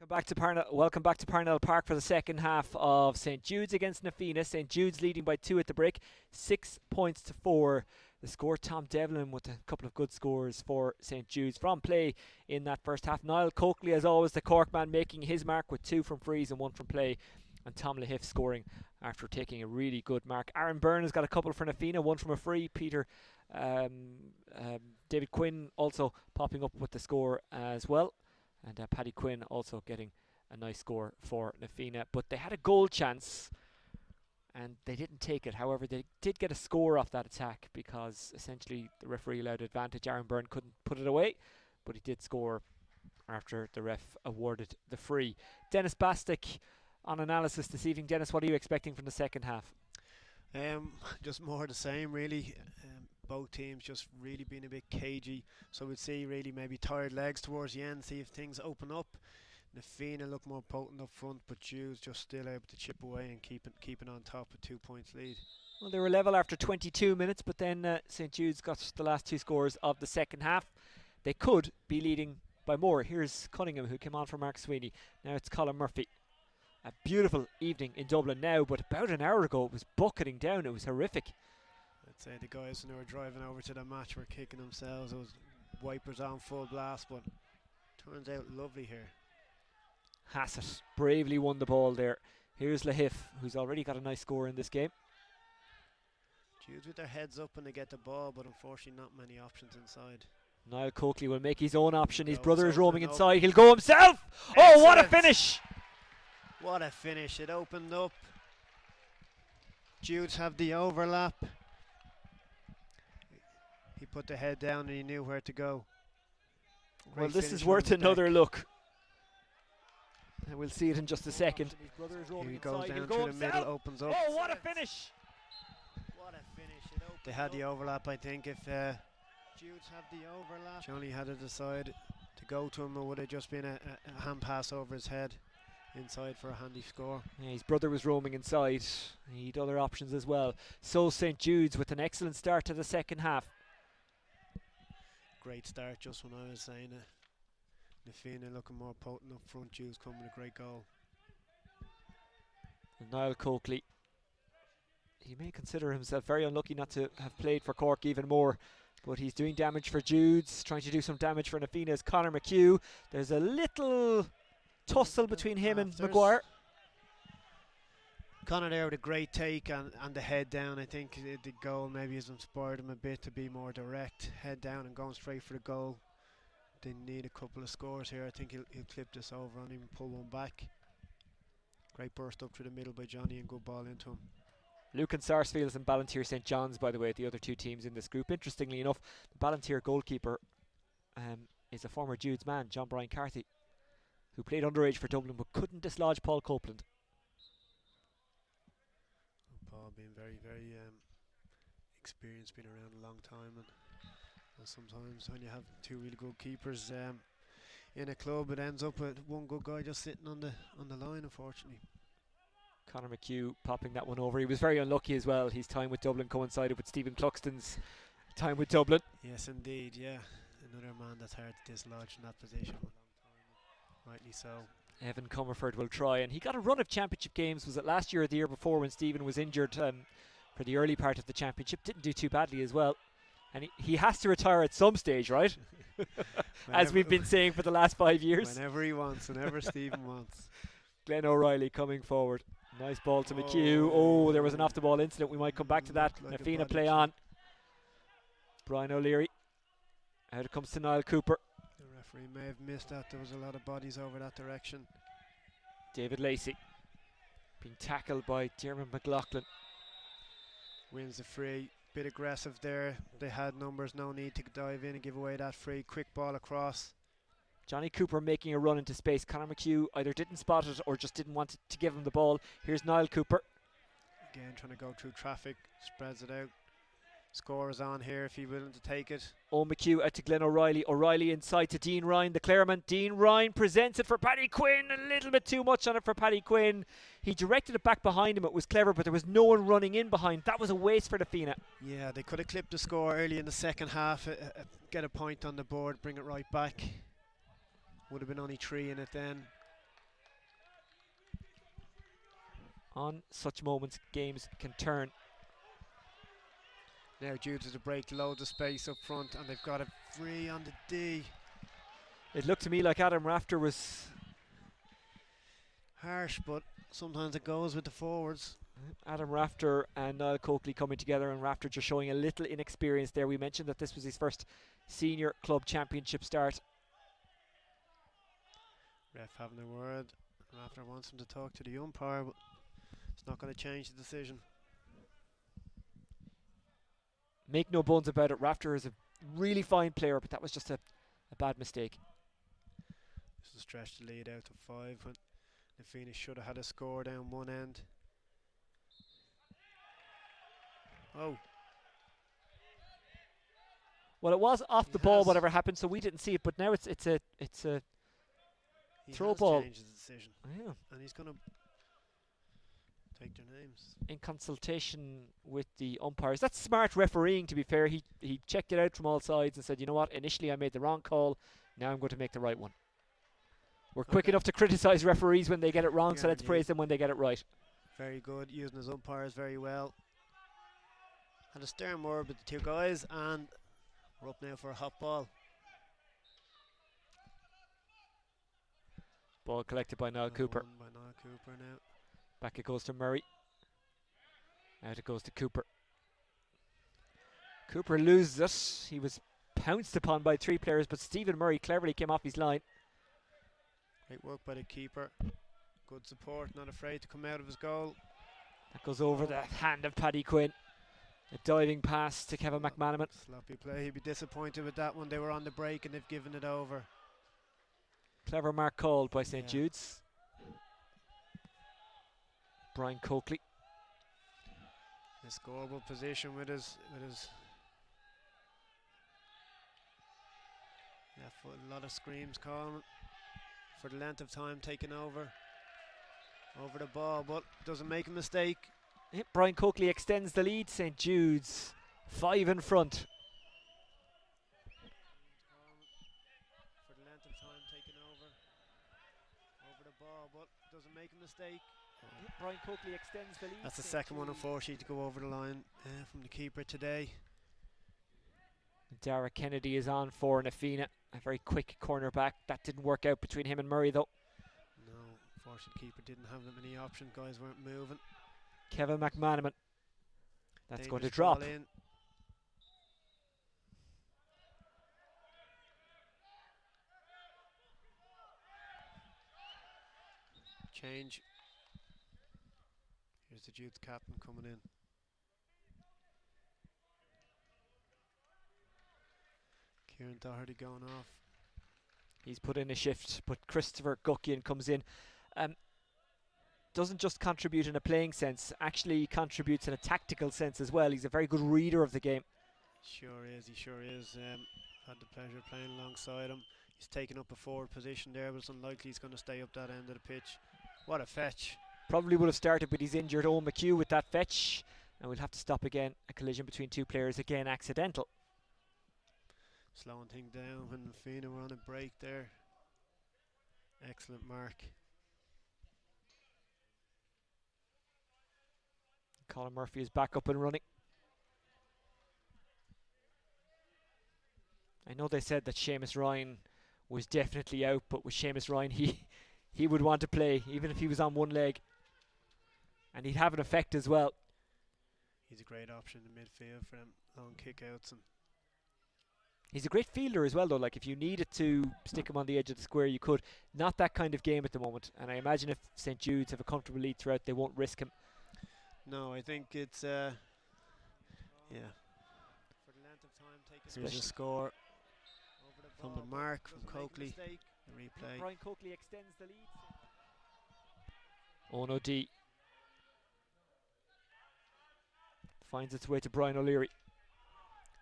Welcome back to Parnell Park for the second half of St Jude's against Na Fianna. St Jude's leading by 2 at the break, 6 points to 4. The score, Tom Devlin with a couple of good scores for St Jude's from play in that first half. Niall Coakley, as always, the Cork man, making his mark with 2 from frees and 1 from play. And Tom Lahiff scoring after taking a really good mark. Aaron Byrne has got a couple for Na Fianna, 1 from a free. David Quinn also popping up with the score as well. And Paddy Quinn also getting a nice score for Na Fianna. But they had a goal chance and they didn't take it. However, they did get a score off that attack because essentially the referee allowed advantage. Aaron Byrne couldn't put it away, but he did score after the ref awarded the free. Dennis Bastick on analysis this evening. Dennis, what are you expecting from the second half? Just more of the same, really. Both teams just really being a bit cagey, so we'd see really maybe tired legs towards the end, see if things open up. Na Fianna look more potent up front, but Judes just still able to chip away and keeping on top with 2 points lead. Well, they were level after 22 minutes, but then St Jude's got the last 2 scores of the second half. They could be leading by more. Here's Cunningham, who came on for Mark Sweeney. Now it's Colin Murphy. A beautiful evening in Dublin now, but about an hour ago it was bucketing down. It was horrific. I'd say the guys when they were driving over to the match were kicking themselves. Those wipers on full blast, but turns out lovely here. Hassett bravely won the ball there. Here's Lahiff, who's already got a nice score in this game. Judes with their heads up when they get the ball, but unfortunately not many options inside. Niall Coakley will make his own option. His Oh, brother it's is roaming opening up. inside. He'll go himself. Excellent. Oh, what a finish! What a finish. It opened up. Judes have the overlap. He put the head down and he knew where to go. Well, Great this finish is from worth the another deck. look. And we'll see it in just a second. His brother is Here roaming he goes inside. down He'll through go the himself. middle, opens up. Oh, what a finish! What a finish. It opened They had the overlap, I think. If Judes have the overlap, Johnny had to decide to go to him, or would it just been a hand pass over his head inside for a handy score? Yeah, his brother was roaming inside. He had other options as well. So St Jude's with an excellent start to the second half. Great start, just when I was saying it. Na Fianna looking more potent up front. Judes coming with a great goal. And Niall Coakley, he may consider himself very unlucky not to have played for Cork even more, but he's doing damage for Judes, trying to do some damage for Na Fianna is Conor Mchugh. There's a little tussle between him and Maguire. Conor there with a great take and the head down. I think the goal maybe has inspired him a bit to be more direct. Head down and going straight for the goal. They need a couple of scores here. I think he'll clip this over and even pull one back. Great burst up through the middle by Johnny and good ball into him. Lucan Sarsfields and Ballantyre St John's, by the way, the other 2 teams in this group. Interestingly enough, the Ballantyre goalkeeper is a former Jude's man, John Brian Carthy, who played underage for Dublin but couldn't dislodge Paul Copeland. Paul being very, very experienced, been around a long time, and sometimes when you have 2 really good keepers in a club, it ends up with one good guy just sitting on the line, unfortunately. Conor Mchugh popping that one over. He was very unlucky as well. His time with Dublin coincided with Stephen Cluxton's time with Dublin. Yes, indeed, yeah. Another man that's hard to dislodge in that position for a long time. Rightly so. Evan Comerford will try, and he got a run of championship games. Was it last year or the year before when Stephen was injured for the early part of the championship? Didn't do too badly as well. And he has to retire at some stage, right? As we've been saying for the last 5 years. Whenever he wants, whenever Stephen wants. Glenn O'Reilly coming forward. Nice ball to Mchugh. Oh, there was an off-the-ball incident. We might come back to that. Like Na Fianna a play on. Brian O'Leary. Out it comes to Niall Cooper. The referee may have missed that. There was a lot of bodies over that direction. David Lacey being tackled by Dermot McLaughlin. Wins the free. Bit aggressive there. They had numbers. No need to dive in and give away that free. Quick ball across. Johnny Cooper making a run into space. Conor Mchugh either didn't spot it or just didn't want to give him the ball. Here's Niall Cooper. Again, trying to go through traffic. Spreads it out. Score is on here if he's willing to take it. Oh, Mchugh out to Glenn O'Reilly. O'Reilly inside to Dean Ryan, the Claremont. Dean Ryan presents it for Paddy Quinn. A little bit too much on it for Paddy Quinn. He directed it back behind him. It was clever, but there was no one running in behind. That was a waste for the Fianna. Yeah, they could have clipped the score early in the second half. Get a point on the board, bring it right back. Would have been only 3 in it then. On such moments, games can turn. Now Judes with a break, loads of space up front, and they've got it free on the D. It looked to me like Adam Rafter was Harsh, but sometimes it goes with the forwards. Adam Rafter and Niall Coakley coming together, and Rafter just showing a little inexperience there. We mentioned that this was his first senior club championship start. Ref having a word. Rafter wants him to talk to the umpire, but it's not going to change the decision. Make no bones about it, Rafter is a really fine player, but that was just a bad mistake. This will stretch the lead out to 5 when the Fianna should have had a score down one end. Oh. Well, it was off He the ball, has. whatever happened, so we didn't see it. But now it's a He throw has ball. changed his decision, Yeah, and he's going to take their names. in consultation with the umpires. That's smart refereeing, to be fair. He checked it out from all sides and said, you know what, initially I made the wrong call, now I'm going to make the right one. We're quick Okay. enough to criticise referees when they get it wrong, so Yeah, let's indeed. praise them when they get it right. Very good, using his umpires very well. Had a stern word with the two guys, and we're up now for a hot ball. Ball collected by Niall Well Cooper. won by Niall Cooper now. Back it goes to Murray. Out it goes to Cooper. Cooper loses it. He was pounced upon by 3 players, but Stephen Murray cleverly came off his line. Great work by the keeper. Good support, not afraid to come out of his goal. That goes over the hand of Paddy Quinn. A diving pass to Kevin McManaman. Sloppy play. He'd be disappointed with that one. They were on the break and they've given it over. Clever mark called by St. Yeah. Jude's. Brian Coakley. In a scoreable position with his left foot. A lot of screams calling for the length of time taking over the ball, but doesn't make a mistake. Yep, Brian Coakley extends the lead. St. Jude's 5 in front. For the length of time taking over the ball, but doesn't make a mistake. Yep, Brian Coakley extends the lead. That's the St. second one, Jude's. unfortunately, to go over the line from the keeper today. Dara Kennedy is on for Nafina. A very quick corner back. That didn't work out between him and Murray, though. No, unfortunately, the keeper didn't have that many options. Guys weren't moving. Kevin McManaman. That's going to Dangerous drop. ball in. Change. Here's the Jude's captain coming in. Kieran Doherty going off. He's put in a shift, but Christopher Guckian comes in. Doesn't just contribute in a playing sense, actually contributes in a tactical sense as well. He's a very good reader of the game. Sure is, he sure is. Had the pleasure of playing alongside him. He's taken up a forward position there, but it's unlikely he's going to stay up that end of the pitch. What a fetch. Probably would have started with his injured own Mchugh with that fetch. And we'll have to stop again. A collision between 2 players, again accidental. Slowing things down when Fianna were on a break there. Excellent mark. Colin Murphy is back up and running. I know they said that Seamus Ryan was definitely out, but with Seamus Ryan, he would want to play, even if he was on one leg. And he'd have an effect as well. He's a great option in midfield for them long kick-outs. And He's a great fielder as well, though. Like, if you needed to stick him on the edge of the square, you could. Not that kind of game at the moment. And I imagine if St. Jude's have a comfortable lead throughout, they won't risk him. no, I think it's yeah. For the length of time taken. Here's a score from the mark from Coakley. The replay. Brian Coakley extends the lead. Ono D finds its way to Brian O'Leary.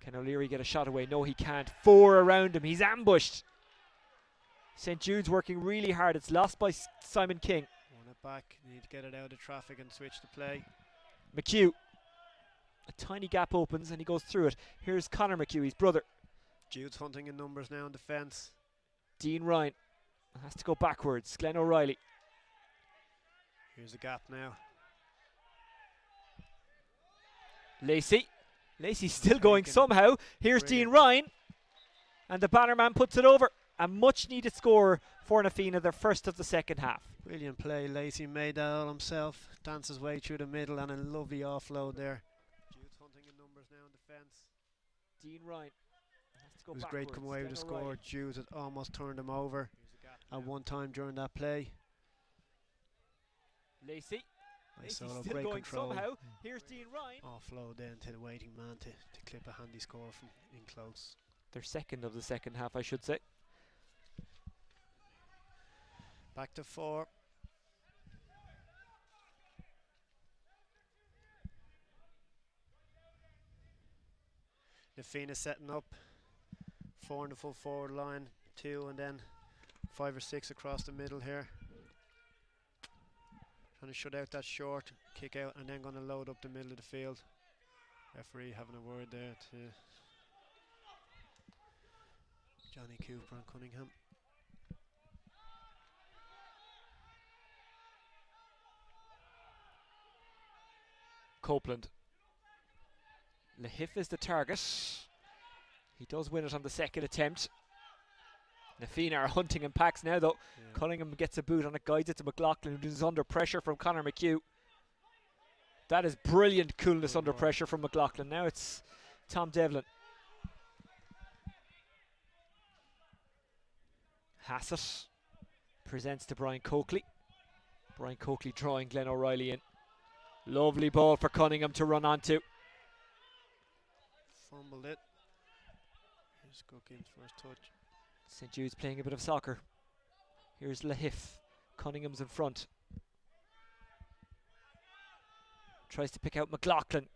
Can O'Leary get a shot away? No, he can't. 4 around him. He's ambushed. St. Jude's working really hard. It's lost by Simon King. Won it back. Need to get it out of traffic and switch the play. Mchugh. A tiny gap opens and he goes through it. Here's Conor Mchugh, his brother. Jude's hunting in numbers now in defence. Dean Ryan has to go backwards. Glenn O'Reilly. Here's a gap now. Lacey. Lacey's still going Taken. somehow. Here's Dean Brilliant. Ryan. And the bannerman puts it over. A much needed score for Na Fianna, their first of the second half. Brilliant play. Lacey made that all himself. Danced his way through the middle and a lovely offload there. Jude's hunting in numbers now in defence. Dean Ryan has to go It was great to come away with a score. Judes had almost turned him over at one time during that play. Lacey. Nice Lacey's solo, still great going control. somehow. Here's Dean Ryan. Offload then to the waiting man to clip a handy score from in close. Their second of the second half, I should say. Back to 4. Na Fianna setting up 4 in the full forward line, 2 and then 5 or 6 across the middle here. Trying to shut out that short kick out and then going to load up the middle of the field. Referee having a word there to Johnny Cooper and Cunningham. Copeland. Lahif is the target. He does win it on the second attempt. Na Fianna are hunting in packs now though. Yeah. Cunningham gets a boot on it, guides it to McLaughlin, who's under pressure from Conor Mchugh. That is brilliant coolness Good under ball. pressure from McLaughlin. Now it's Tom Devlin. Hassett presents to Brian Coakley. Brian Coakley drawing Glenn O'Reilly in. Lovely ball for Cunningham to run onto. Fumbled it. Here's Cooking's first touch. St. Jude's playing a bit of soccer. Here's Lahif. Cunningham's in front. Tries to pick out McLaughlin.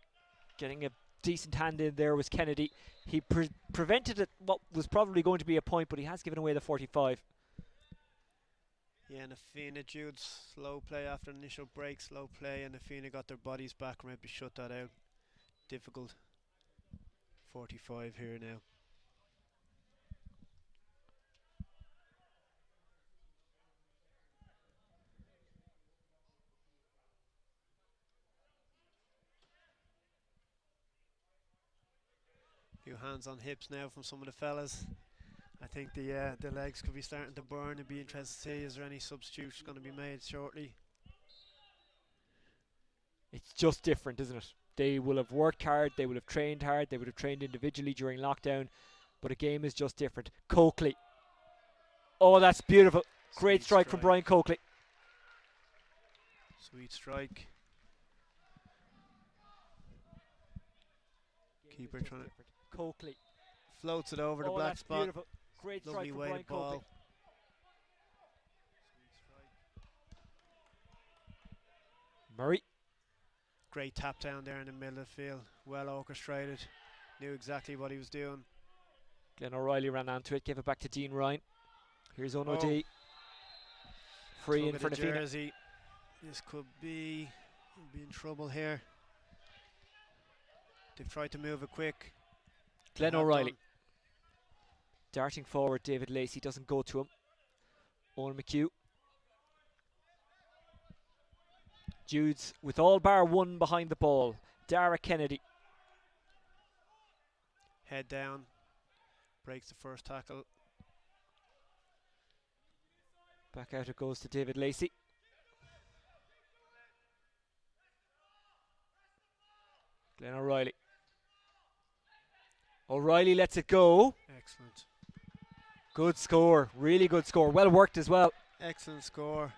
Getting a decent hand in there was Kennedy. He prevented it, what was probably going to be a point, but he has given away the 45. Yeah, and Na Fianna Jude's slow play after initial break, slow play, and Na Fianna got their bodies back and maybe shut that out. Difficult. 45 here now. Few hands on hips now from some of the fellas. I think the legs could be starting to burn. It'd be interesting to see is there any substitutes going to be made shortly. It's just different, isn't it? They will have worked hard, they will have trained hard, they would have trained individually during lockdown, but a game is just different. Coakley. Oh, that's beautiful. Great Sweet strike from Brian Coakley. Sweet strike. Keeper Just trying to different. Coakley. floats it over the Oh, black that's spot. beautiful. Great strike Lovely from weighted Brian Coakley. ball. Murray. Great tap down there in the middle of the field. Well orchestrated. Knew exactly what he was doing. Glenn O'Reilly ran onto it, gave it back to Dean Ryan. Here's Ono Oh. D. Free Tug in of for the Na Fianna. jersey. This could be, he'll be in trouble here. They've tried to move it quick. Glenn They have O'Reilly. done. Darting forward, David Lacey doesn't go to him. Owen Mchugh. Judes with all bar one behind the ball. Dara Kennedy. Head down. Breaks the first tackle. Back out it goes to David Lacey. Glenn O'Reilly. O'Reilly lets it go. Excellent. Good score. Really good score. Well worked as well. Excellent score.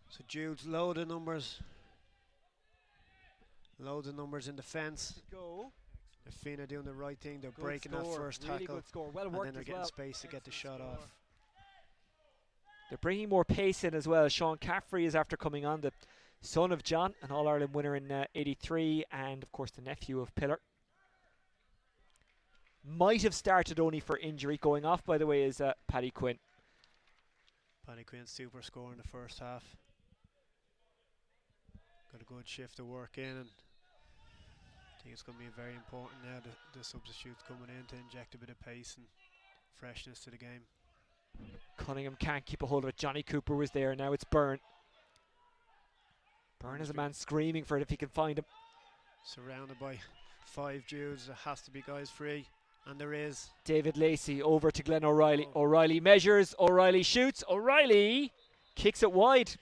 So Jude's load of numbers. Loads of numbers in defence. Go. Na Fianna doing the right thing. They're Good breaking that score. first Really tackle. good score. Well And worked then they're as getting well. space to get the shot off. They're bringing more pace in as well. Sean Caffrey is after coming on, the son of John, an All-Ireland winner in '83, and of course the nephew of Pillar. Might have started only for injury. Going off, by the way, is Paddy Quinn. Paddy Quinn super score in the first half. Got a good shift of work in, and I think it's going to be very important now the substitutes coming in to inject a bit of pace and freshness to the game. Cunningham can't keep a hold of it. Johnny Cooper was there. Now it's Byrne. Byrne is a man screaming for it if he can find him. Surrounded by 5 Judes. There has to be guys free. And there is. David Lacey over to Glenn O'Reilly. Oh. O'Reilly measures. O'Reilly shoots. O'Reilly kicks it wide.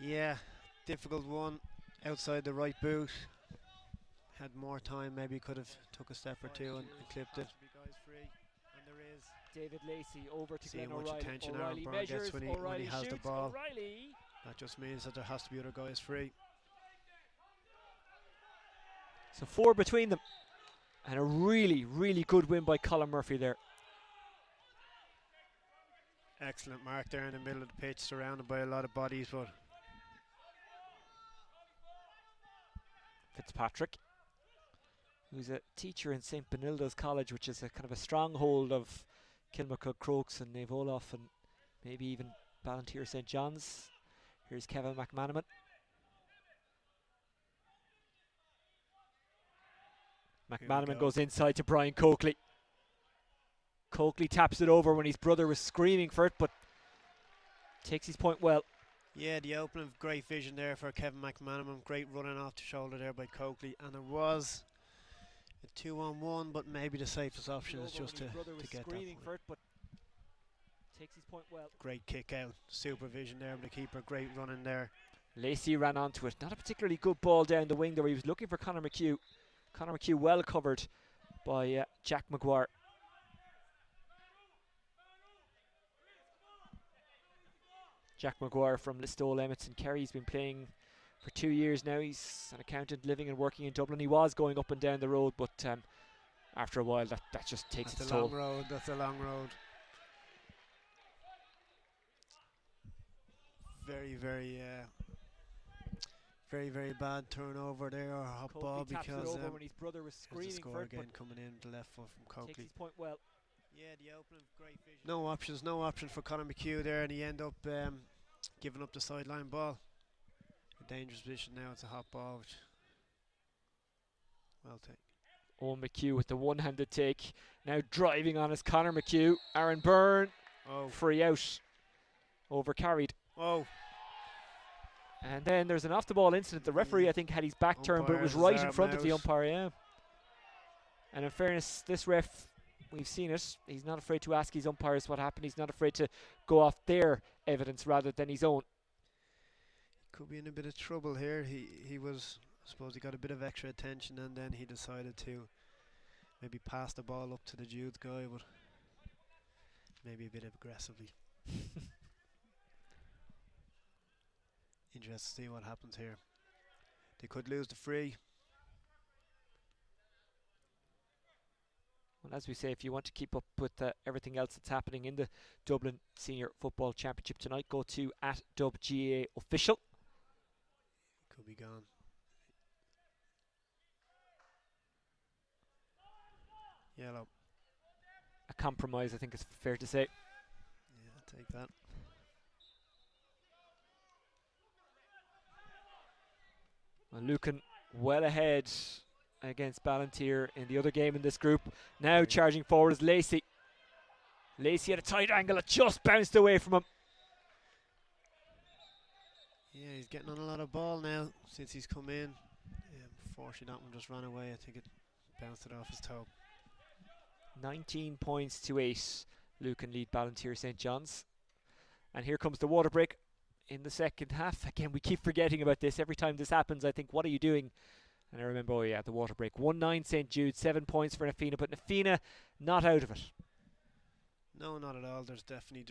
Yeah, difficult one. Outside the right boot. Had more time, maybe could have took a step or two and clipped it. And there is. David Lacey over to See how Glenn much O'Reilly. attention Aaron O'Reilly Byrne measures. gets when he O'Reilly has the shoots. ball. O'Reilly. That just means that there has to be other guys free. So 4 between them. And a really, really good win by Colin Murphy there. Excellent mark there in the middle of the pitch, surrounded by a lot of bodies, but Fitzpatrick, who's a teacher in St. Benilda's College, which is a kind of a stronghold of Kilmacud Crokes and Nave Olaf and maybe even Ballantyre St. John's. Here's Kevin McManaman. McManaman goes inside to Brian Coakley. Coakley taps it over when his brother was screaming for it, but takes his point well. yeah, the opening of great vision there for Kevin McManaman. Great running off the shoulder there by Coakley, and it was a 2-on-1, but maybe the safest option is just to get that point. For it, but takes his point well. Great kick out, supervision there with the keeper, great running there. Lacey ran onto it. Not a particularly good ball down the wing there. He was looking for Conor Mchugh. Conor Mchugh well covered by Jack Maguire. Jack Maguire from Listowel Emmets and Kerry. He's been playing for 2 years now. He's an accountant living and working in Dublin. He was going up and down the road, but after a while that just takes its toll. That's a long road, that's a long road. Very, very bad turnover there, or hot Coakley ball, taps because it over when his brother was there's the screaming score for it, again but coming in the left foot from takes Coakley. his point well. Yeah, the opening, great vision. No options for Conor Mchugh there, and he end up giving up the sideline ball. A dangerous position now, it's a hot ball, which well taken. Owen McHugh with the one-handed take. Now driving on is Conor Mchugh. Aaron Byrne, free out. Overcarried. Oh. And then there's an off-the-ball incident. The referee, I think, had his back turned, but it was right in front of the umpire, yeah. And in fairness, this ref, we've seen it. He's not afraid to ask his umpires what happened. He's not afraid to go off their evidence rather than his own. Could be in a bit of trouble here. He was, I suppose he got a bit of extra attention, and then he decided to maybe pass the ball up to the Judes guy, but maybe a bit aggressively. Interested to see what happens here. They could lose the free. Well, as we say, if you want to keep up with everything else that's happening in the Dublin Senior Football Championship tonight, go to @DubGAOfficial. Could be gone. Yellow. A compromise, I think is fair to say. Yeah, I'll take that. Well, Lucan well ahead against Ballantyre in the other game in this group. Now charging forward is Lacey. Lacey at a tight angle. It just bounced away from him. Yeah, he's getting on a lot of ball now since he's come in. Unfortunately, that one just ran away. I think it bounced it off his toe. 19 points to 8. Lucan lead Ballantyre St. John's. And here comes the water break in the second half. Again, we keep forgetting about this. Every time this happens, I think, what are you doing? And I remember, oh yeah, the water break. 1-9 St. Jude, 7 points for Nafina, but Nafina not out of it. No, not at all. There's definitely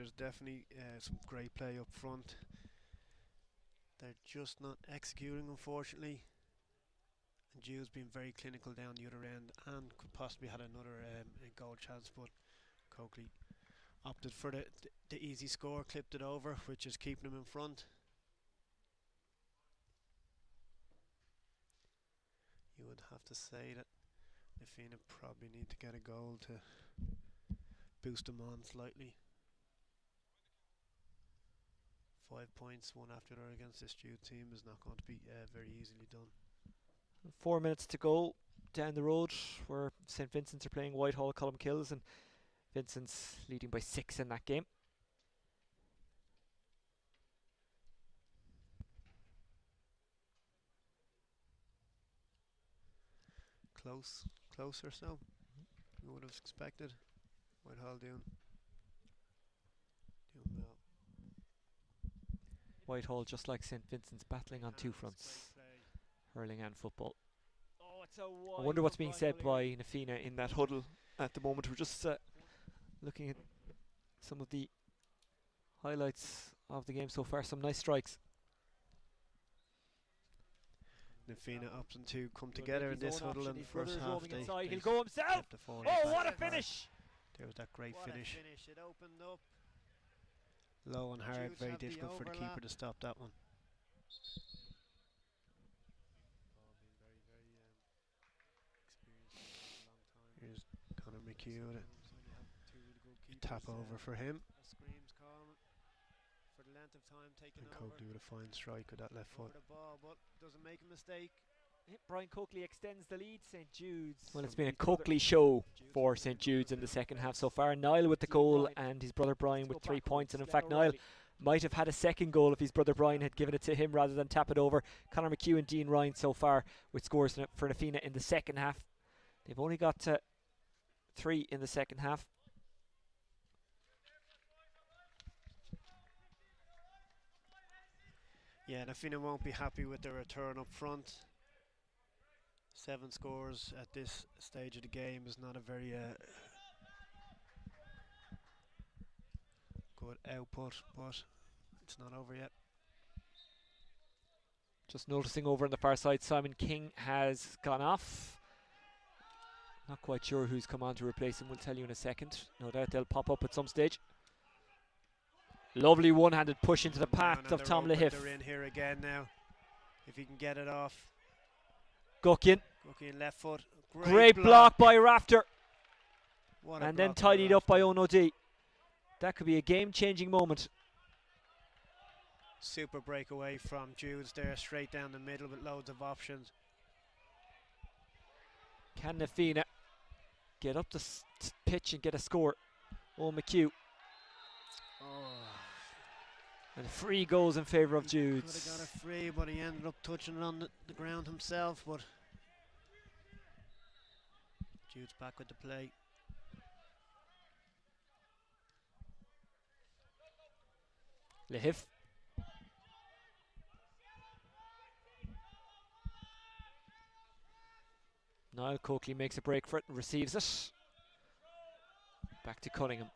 some great play up front. They're just not executing, unfortunately. And Jude's been very clinical down the other end and could possibly had another goal chance, but Coakley opted for the easy score, clipped it over, which is keeping him in front. You would have to say that Nafina probably need to get a goal to boost them on slightly. 5 points, one after the other against this Jude team is not going to be very easily done. 4 minutes to go down the road where St. Vincent's are playing Whitehall Columkills, and Vincent's leading by 6 in that game. closer so. You would have expected. Whitehall doing well. Whitehall, just like St Vincent's, battling on two fronts, hurling and football. Oh, it's a I wonder what's being said by Nafina in that huddle at the moment. We're just looking at some of the highlights of the game so far. Some nice strikes. Nafina opting to come together in this huddle in the first half. He'll go himself. Oh, what a finish! There was that great finish. It opened up. Low and hard, very difficult for the keeper to stop that one. Here's Conor Mchugh. Tap over for him. For the length of time taken over. Coakley with a fine strike with that left foot. But doesn't make a mistake. Brian Coakley extends the lead. St Judes. Well, it's been a Coakley show for St Judes in the second half so far. Niall with the goal and his brother Brian with 3 points. And in fact, Niall might have had a second goal if his brother Brian had given it to him rather than tap it over. Conor Mchugh and Dean Ryan so far with scores for Nafina in the second half. They've only got 3 in the second half. Yeah, Nafina won't be happy with their return up front. 7 scores at this stage of the game is not a very good output, but it's not over yet. Just noticing over on the far side, Simon King has gone off. Not quite sure who's come on to replace him. We'll tell you in a second. No doubt they'll pop up at some stage. Lovely one-handed push into the path of Tom Lahiff. They're in here again now. If he can get it off. Guckian. Guckian left foot. Great block by Rafter. And then tidied up by Ono D. That could be a game-changing moment. Super breakaway from Judes there, straight down the middle with loads of options. Can Nafina get up the pitch and get a score? Oh, Mchugh. And 3 goals in favour of Judes. Could have got a free, but he ended up touching it on the ground himself. But Judes back with the play. Lahiff. Niall Coakley makes a break for it and receives it. Back to Cunningham.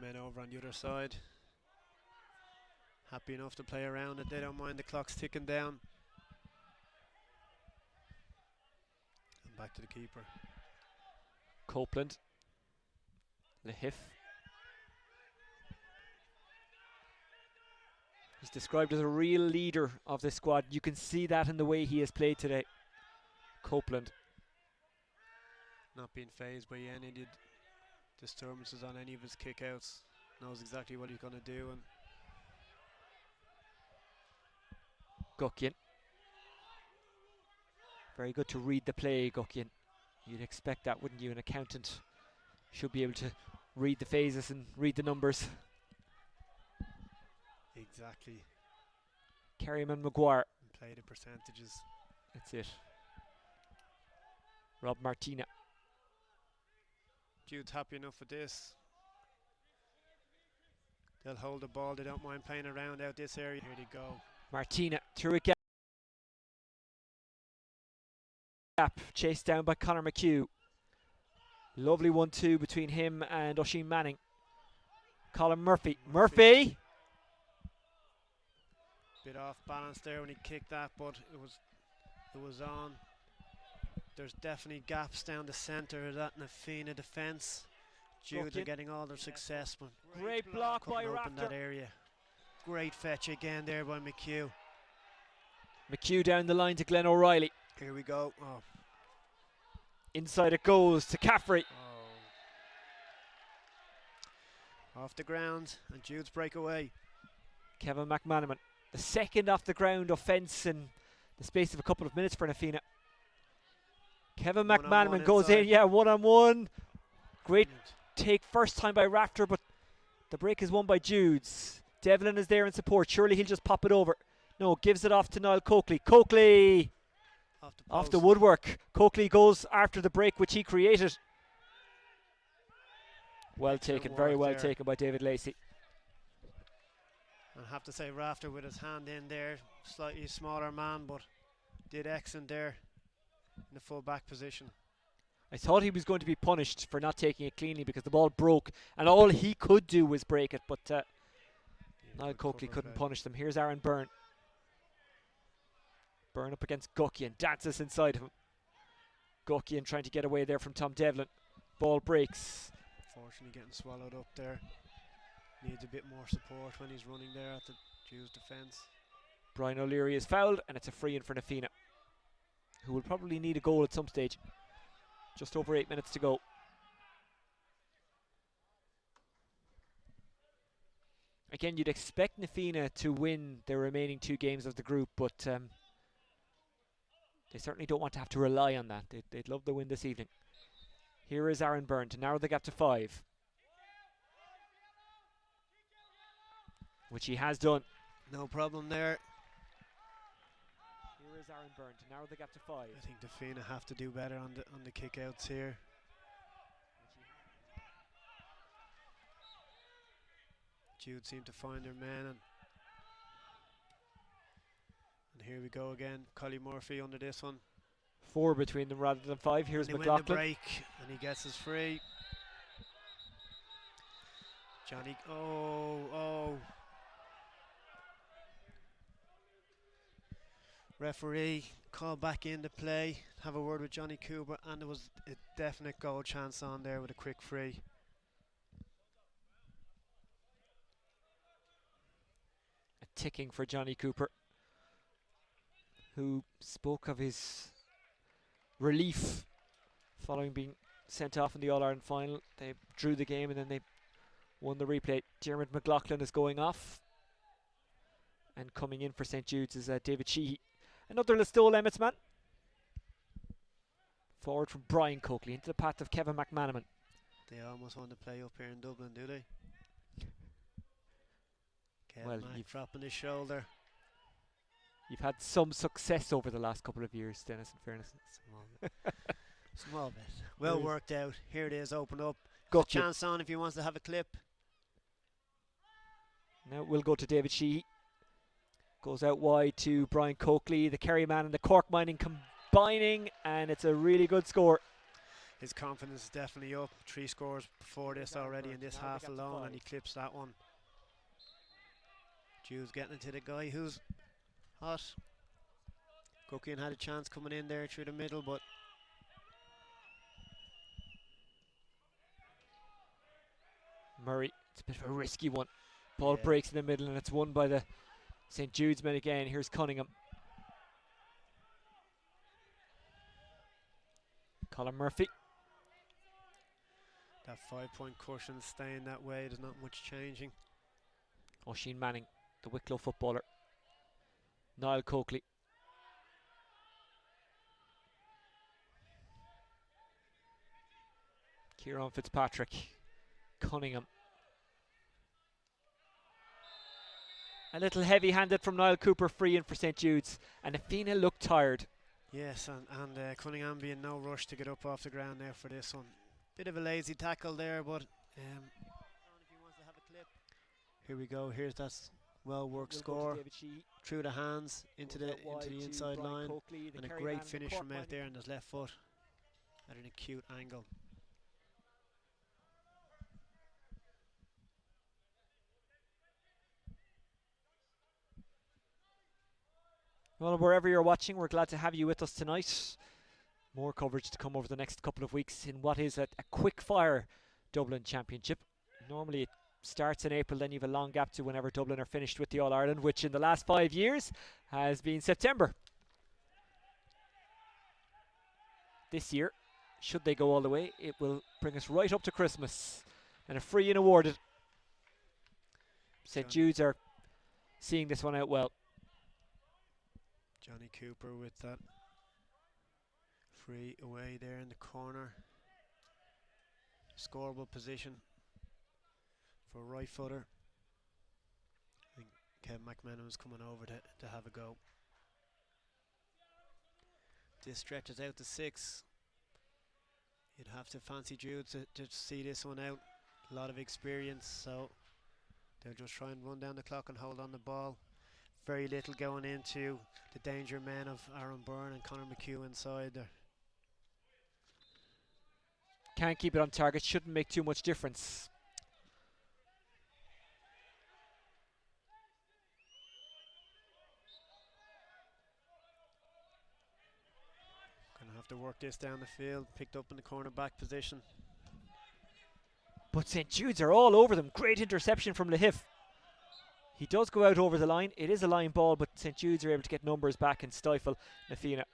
Men over on the other side. Happy enough to play around it. They don't mind the clock's ticking down. And back to the keeper. Copeland. Lahiff. He's described as a real leader of this squad. You can see that in the way he has played today. Copeland. Not being phased by any disturbances on any of his kickouts. Knows exactly what he's going to do. And Guckian. Very good to read the play, Guckian. You'd expect that, wouldn't you? An accountant should be able to read the phases and read the numbers. Exactly. Kerryman Maguire. And play the percentages. That's it. Rob Martina. Jude's happy enough with this. They'll hold the ball. They don't mind playing around out this area. Here they go. Martina through a gap. Chased down by Conor Mchugh. Lovely 1-2 between him and Oisin Manning. Colin Murphy. Murphy! Bit off balance there when he kicked that, but it was on. There's definitely gaps down the centre of that Nafina defence. Judes are getting all their success, but great block by Raptor. That area. Great fetch again there by Mchugh. Mchugh down the line to Glenn O'Reilly. Here we go. Oh. Inside it goes to Caffrey. Oh. Off the ground, and Judes break away. Kevin McManaman. The second off the ground offence in the space of a couple of minutes for Nafina. Kevin McManaman goes in, yeah, 1-on-1. Great take first time by Rafter, but the break is won by Judes. Devlin is there in support. Surely he'll just pop it over. No, gives it off to Niall Coakley. Coakley! Off the Off the woodwork. Coakley goes after the break which he created. Well Excellent taken, very work well there. taken by David Lacey. I have to say Rafter with his hand in there, slightly smaller man, but did excellent there in the full back position. I thought he was going to be punished for not taking it cleanly because the ball broke and all he could do was break it, but Niall Coakley couldn't punish them. Here's Aaron Byrne. Byrne up against Guckian, dances inside of him. Guckian trying to get away there from Tom Devlin. Ball breaks. Unfortunately getting swallowed up there. Needs a bit more support when he's running there at the Judes defence. Brian O'Leary is fouled and it's a free in for Nafina, who will probably need a goal at some stage. Just over 8 minutes to go. Again, you'd expect Nafina to win the remaining 2 games of the group, but they certainly don't want to have to rely on that. They'd love the win this evening. Here is Aaron Byrne to narrow the gap to 5, which he has done. No problem there. Here is Aaron Byrne to narrow the gap to 5. I think the Fianna have to do better on the kick-outs here. Jude seem to find their men, and here we go again. Collie Murphy under this one. 4 between them rather than 5. Here's They win the McLaughlin. break, and he gets us free. Johnny, oh. Referee called back into play, have a word with Johnny Cooper, and there was a definite goal chance on there with a quick free. A ticking for Johnny Cooper, who spoke of his relief following being sent off in the All-Ireland final. They drew the game and then they won the replay. Dermot McLaughlin is going off, and coming in for St. Jude's is David Sheehy. Another Listowel Emmets man. Forward from Brian Coakley into the path of Kevin McManaman. They almost want to play up here in Dublin, do they? Well, Mac you've dropping his shoulder. You've had some success over the last couple of years, Dennis, in fairness. Small bit. Well Yes. worked out. Here it is, open up. Got Chance on if he wants to have a clip. Now we'll go to David Sheehy. Goes out wide to Brian Coakley, the Kerry man and the Cork Mining combining, and it's a really good score. His confidence is definitely up. 3 scores before this already in this half alone, and he clips that one. Jude's getting it to the guy who's hot. Guckian had a chance coming in there through the middle, but Murray, it's a bit of a risky one. Ball Yeah. breaks in the middle and it's won by the St. Jude's men again. Here's Cunningham. Colin Murphy. that 5-point cushion staying that way. There's not much changing. Oisin Manning, the Wicklow footballer. Niall Coakley. Kieran Fitzpatrick. Cunningham. A little heavy-handed from Niall Cooper, free in for St. Jude's. And Nafina looked tired. Yes, and Cunningham being no rush to get up off the ground there for this one. Bit of a lazy tackle there, but here we go. Here's that well-worked score through the hands into the inside line, and a great finish from out there on his left foot at an acute angle. Well, wherever you're watching, we're glad to have you with us tonight. More coverage to come over the next couple of weeks in what is a quick-fire Dublin Championship. Normally it starts in April, then you have a long gap to whenever Dublin are finished with the All-Ireland, which in the last 5 years has been September. This year, should they go all the way, it will bring us right up to Christmas. And a free-in awarded. St. Jude's are seeing this one out well. Johnny Cooper with that free away there in the corner. Scoreable position for right footer. I think Kevin McManaman was coming over to have a go. This stretches out to 6. You'd have to fancy Judes to see this one out. A lot of experience, so they'll just try and run down the clock and hold on the ball. Very little going into the danger men of Aaron Byrne and Conor Mchugh inside there. Can't keep it on target, shouldn't make too much difference. Gonna have to work this down the field, picked up in the corner back position. But St. Jude's are all over them. Great interception from Lahif. He does go out over the line. It is a line ball, but St. Jude's are able to get numbers back and stifle Fianna.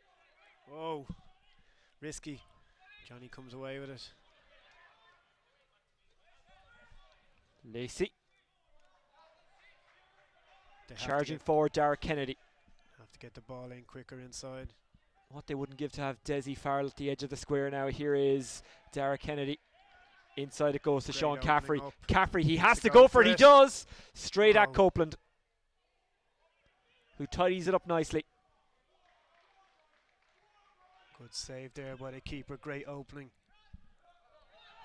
Whoa, risky. Johnny comes away with it. Lacey They charging forward. Dara Kennedy. have to get the ball in quicker inside. What they wouldn't give to have Desi Farrell at the edge of the square now. Here is Dara Kennedy. Inside it goes to Great Sean opening Caffrey. up. Caffrey, he Needs has to to go go for for it. He it. does. Straight at Wow. Copeland, who tidies it up nicely. Good save there by the keeper. Great opening.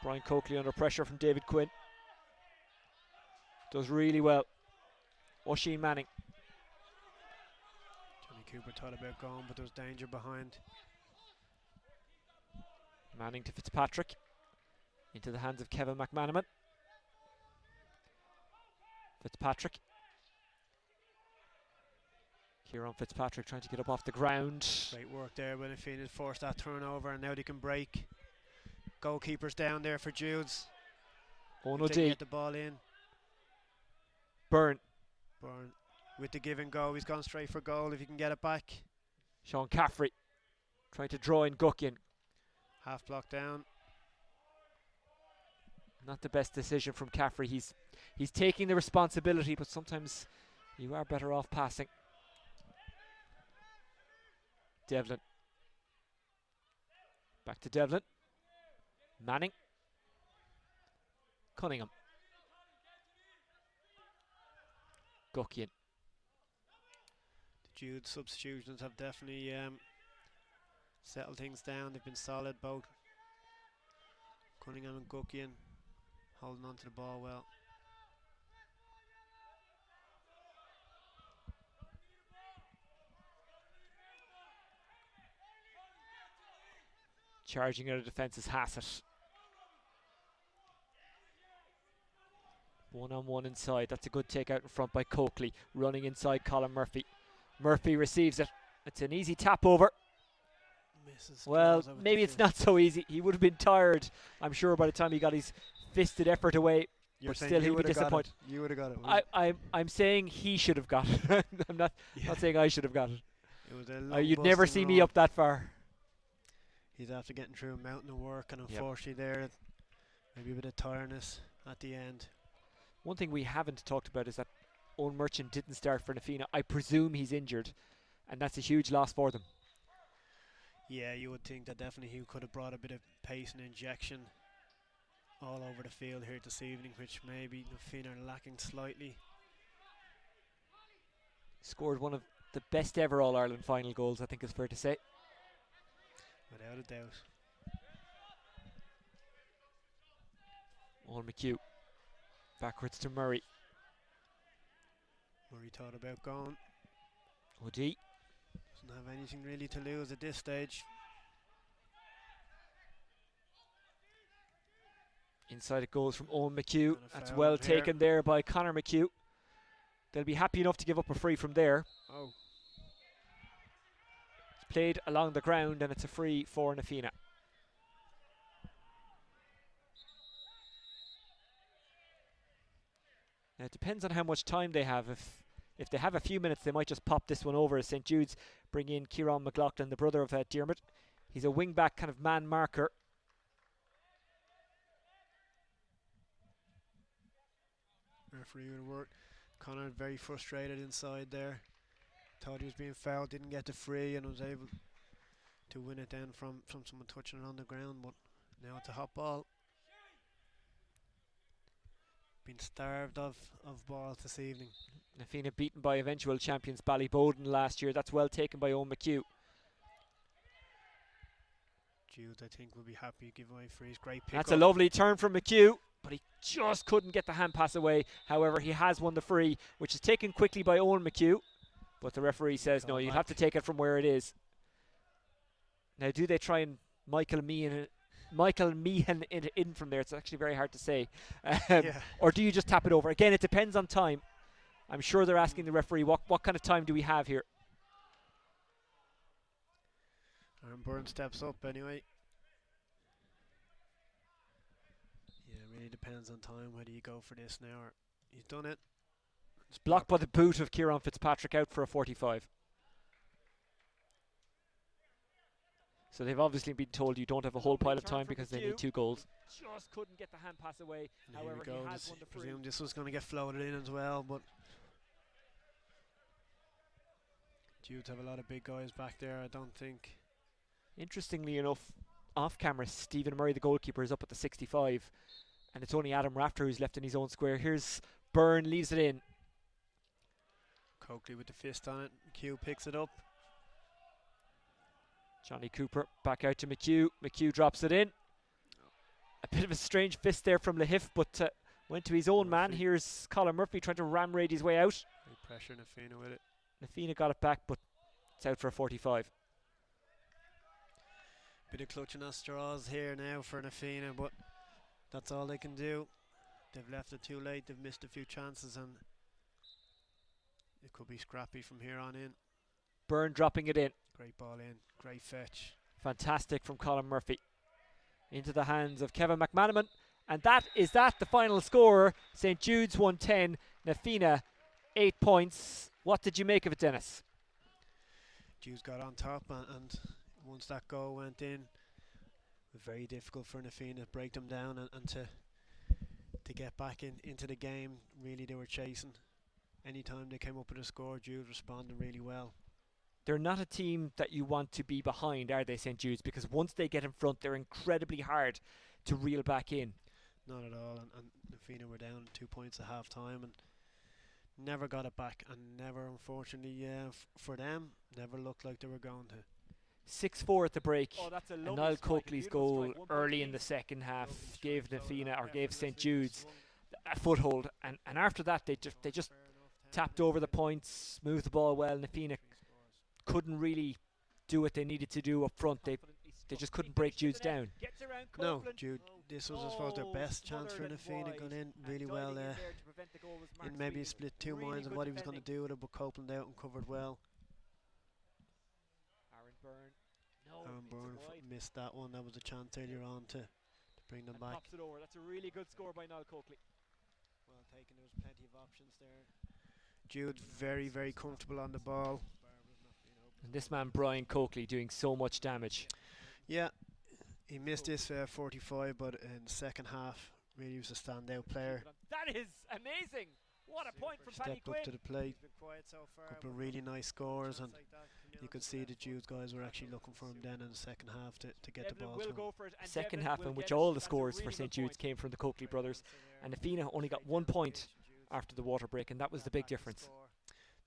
Brian Coakley under pressure from David Quinn. Does really well. Oisin Manning. Johnny Cooper thought about going, but there was danger behind. Manning to Fitzpatrick. Into the hands of Kevin McManaman. Fitzpatrick. Kieran Fitzpatrick trying to get up off the ground. Great work there when Fianna forced that turnover, and now they can break. Goalkeepers down there for Judes. Ono If they can D. get the ball in. Byrne. Byrne with the give and go. He's gone straight for goal if he can get it back. Sean Caffrey. Trying to draw in Guckian. Half block down. Not the best decision from Caffrey. He's taking the responsibility, but sometimes you are better off passing. Devlin. Back to Devlin. Manning. Cunningham. Guckian. The Jude substitutions have definitely settled things down. They've been solid, both Cunningham and Guckian, holding on to the ball well. Charging out of defence is Hassett. 1-on-1 inside. That's a good take out in front by Coakley. Running inside Colin Murphy. Murphy receives it. It's an easy tap over. Misses. Well, Claws over the maybe it's field. not so easy. He would have been tired, I'm sure, by the time he got his fisted effort away. You're but saying still you he'd be would've got it. disappointed. You would have got it. I'm saying he should have got it. I'm not saying I should have got it. It was a You'd never see me up that far. He's after getting through a mountain of work, and Yep. unfortunately there, maybe a bit of tiredness at the end. One thing we haven't talked about is that Owen Merchant didn't start for Fianna. I presume he's injured, and that's a huge loss for them. Yeah, you would think that definitely he could have brought a bit of pace and injection all over the field here this evening, which maybe Fianna are lacking slightly. Scored one of the best ever All-Ireland final goals, I think is fair to say. Without a doubt. Owen Mchugh. Backwards to Murray. Murray thought about going. O'D. Doesn't have anything really to lose at this stage. Inside it goes from Owen Mchugh. And a That's foul well here. taken there by Conor Mchugh. They'll be happy enough to give up a free from there. Oh, It's played along the ground and it's a free for Fianna. Now it depends on how much time they have. If they have a few minutes, they might just pop this one over as St. Jude's bring in Kieran McLaughlin, the brother of Diarmid. He's a wing-back kind of man marker. referee would work. Conor very frustrated inside there. Thought he was being fouled, didn't get the free, and was able to win it then from someone touching it on the ground. But now it's a hot ball. Been starved of balls this evening. Fianna beaten by eventual champions Ballybowden last year. That's well taken by Owen Mchugh. Judes, I think, will be happy to give away frees. Great pick. That's a lovely turn from Mchugh, but he just couldn't get the hand pass away. However, he has won the free, which is taken quickly by Owen Mchugh. But the referee says, no, you'll have to take it from where it is. Now, do they try and Michael Meehan it in from there? It's actually very hard to say. Or do you just tap it over? Again, it depends on time. I'm sure they're asking the referee, what kind of time do we have here? Aaron Byrne steps up anyway. Yeah, it really depends on time whether you go for this now or he's done it. It's blocked by the boot of Kieran Fitzpatrick, out for a 45. So they've obviously been told you don't have a whole pile of time because they need 2 goals. Just couldn't get the hand pass away. And However, here we go. he has won the free. Presume this was going to get floated in as well, but Judes have a lot of big guys back there, I don't think. Interestingly enough, off camera, Stephen Murray, the goalkeeper, is up at the 65, and it's only Adam Rafter who's left in his own square. Here's Byrne, leaves it in. Coakley with the fist on it. Mchugh picks it up. Johnny Cooper back out to Mchugh. Mchugh drops it in. A bit of a strange fist there from Lahif, but went to his own man. Here's Colin Murphy trying to ram raid his way out. Great pressure, Nafina with it. Nafina got it back, but it's out for a 45. Bit of clutching at straws here now for Nafina, but that's all they can do. They've left it too late. They've missed a few chances, and it could be scrappy from here on in. Byrne dropping it in. Great ball in. Great fetch. Fantastic from Colin Murphy. Into the hands of Kevin McManaman. And that is the final score. St. Jude's 110. Nafina 8 points. What did you make of it, Dennis? Judes got on top, and once that goal went in, it was very difficult for Nafina to break them down and to get back into the game. Really, they were chasing. Anytime they came up with a score, Judes responded really well. They're not a team that you want to be behind, are they, St. Jude's? Because once they get in front, they're incredibly hard to reel back in. Not at all. And Nafina were down 2 points at half time and never got it back. And never, unfortunately, for them, never looked like they were going to. 6-4 at the break. That's a And lovely Niall strike, a Coakley's beautiful goal strike. 1 early point in the lead. second half gave Nafina, or gave St. Jude's, a foothold. And after that, they just tapped over the points, moved the ball well. Nafina couldn't really do what they needed to do up front. They just couldn't break Jude's down. No, Jude, this was, I suppose, their best chance for Nafina. Gone in really well there. In maybe split 2 minds of what he was going to do with it, but Copeland out and covered well. Aaron Byrne missed that one. That was a chance earlier on to bring them back. Pops it over. That's a really good score by Niall Coakley. Well taken. There was plenty of options there. Jude very, very comfortable on the ball. And this man Brian Coakley doing so much damage. Yeah, he missed this 45, but in the second half, really was a standout player. That is amazing. What a point from Paddy Stepped Quinn. up to the plate. Couple of really nice scores, and you could see the Judes guys were actually looking for him then in the second half to get the ball to him. Second half in which all the scores for St. Jude's came from the Coakley brothers, and Nafina only got 1 point after the water break, and that was the big difference.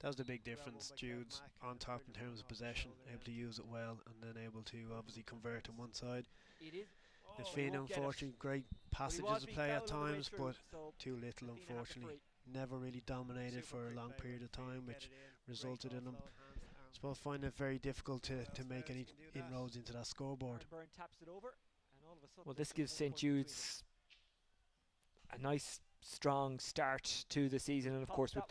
That was the big difference. Jude's on top in terms of possession, able to use it well, and then able to obviously convert on one side. Nafina, unfortunately, gregreat passages of play at times, but too little, unfortunately. Never really dominated for a long period of time, which resulted in them, I suppose, finding it very difficult to make any inroads into that scoreboard. Well, this gives St. Jude's a nice strong start to the season, and of course with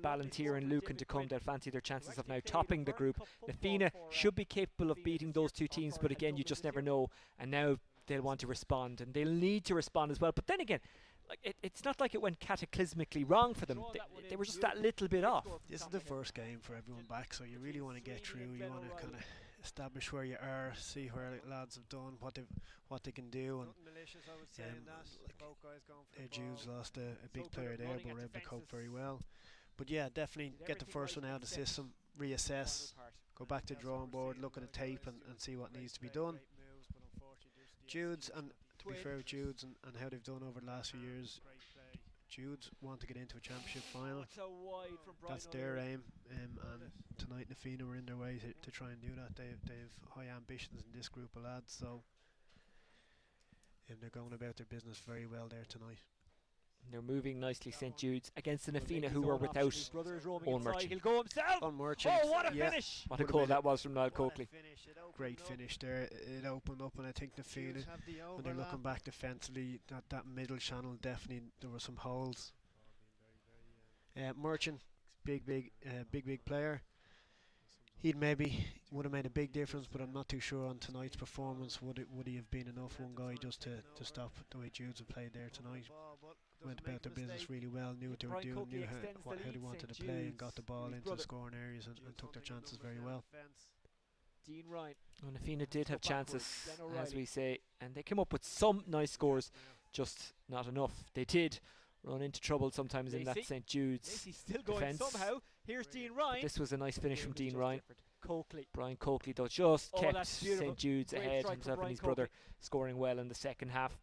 Ballantyre and Lucan to come, they'll fancy their chances of now topping the group. Nafina should be capable of beating those two teams, but again, you just never know, and now they'll want to respond, and they'll need to respond as well. But then again, like it's not like it went cataclysmically wrong for them. They were just that little bit off. This is the first game for everyone back, so you really want to get through. You want to kind of establish where you are, see where lads have done, what they can do, and Judes lost a big player there, but were able to cope very well. But yeah, definitely get the first one out of the system, reassess, go back to the drawing board, look at the tape, and see what needs to be done. Judes, and to be fair with Judes and how they've done over the last few years, Judes want to get into a championship final. It's so wide from Brian That's their O'Leary. aim, and tonight Fianna were in their way to try and do that. They've high ambitions in this group of lads, so they're going about their business very well there tonight. They're moving nicely, St Jude's, against the He'll make Fianna, his who were own option. without His brother is roaming Owen inside. Murchugh. He'll go himself. On Murchugh. Oh, what a Yeah. finish! What a Would've goal been that was from Niall Coakley. Great finish there. It opened up, and I think the Fianna, when they're looking back defensively, that middle channel, definitely there were some holes. Merchant, big player. Would have made a big difference, but I'm not too sure on tonight's performance. Would he have been enough, one guy, just to stop the way Judes have played there tonight? Went about their business really well, knew what they were Brian doing, Coakley knew extends the how lead, they wanted to St. play, and Jude's got the ball with his into the brother. scoring areas and took their chances very well. Dean Ryan. And the Fianna did have Go backwards. chances, Glenn as O'Reilly. we say, and they came up with some nice scores, just not enough. They did run into trouble sometimes in that Lacey. St. Jude's Lacey's still going defence. somehow. Here's Dean Ryan. This was a nice finish from Dean Just Ryan. different. Coakley. Brian Coakley, though, just Oh, kept that's beautiful. St. Jude's Great ahead, strike from himself and Brian his brother Coakley. scoring well in the second half.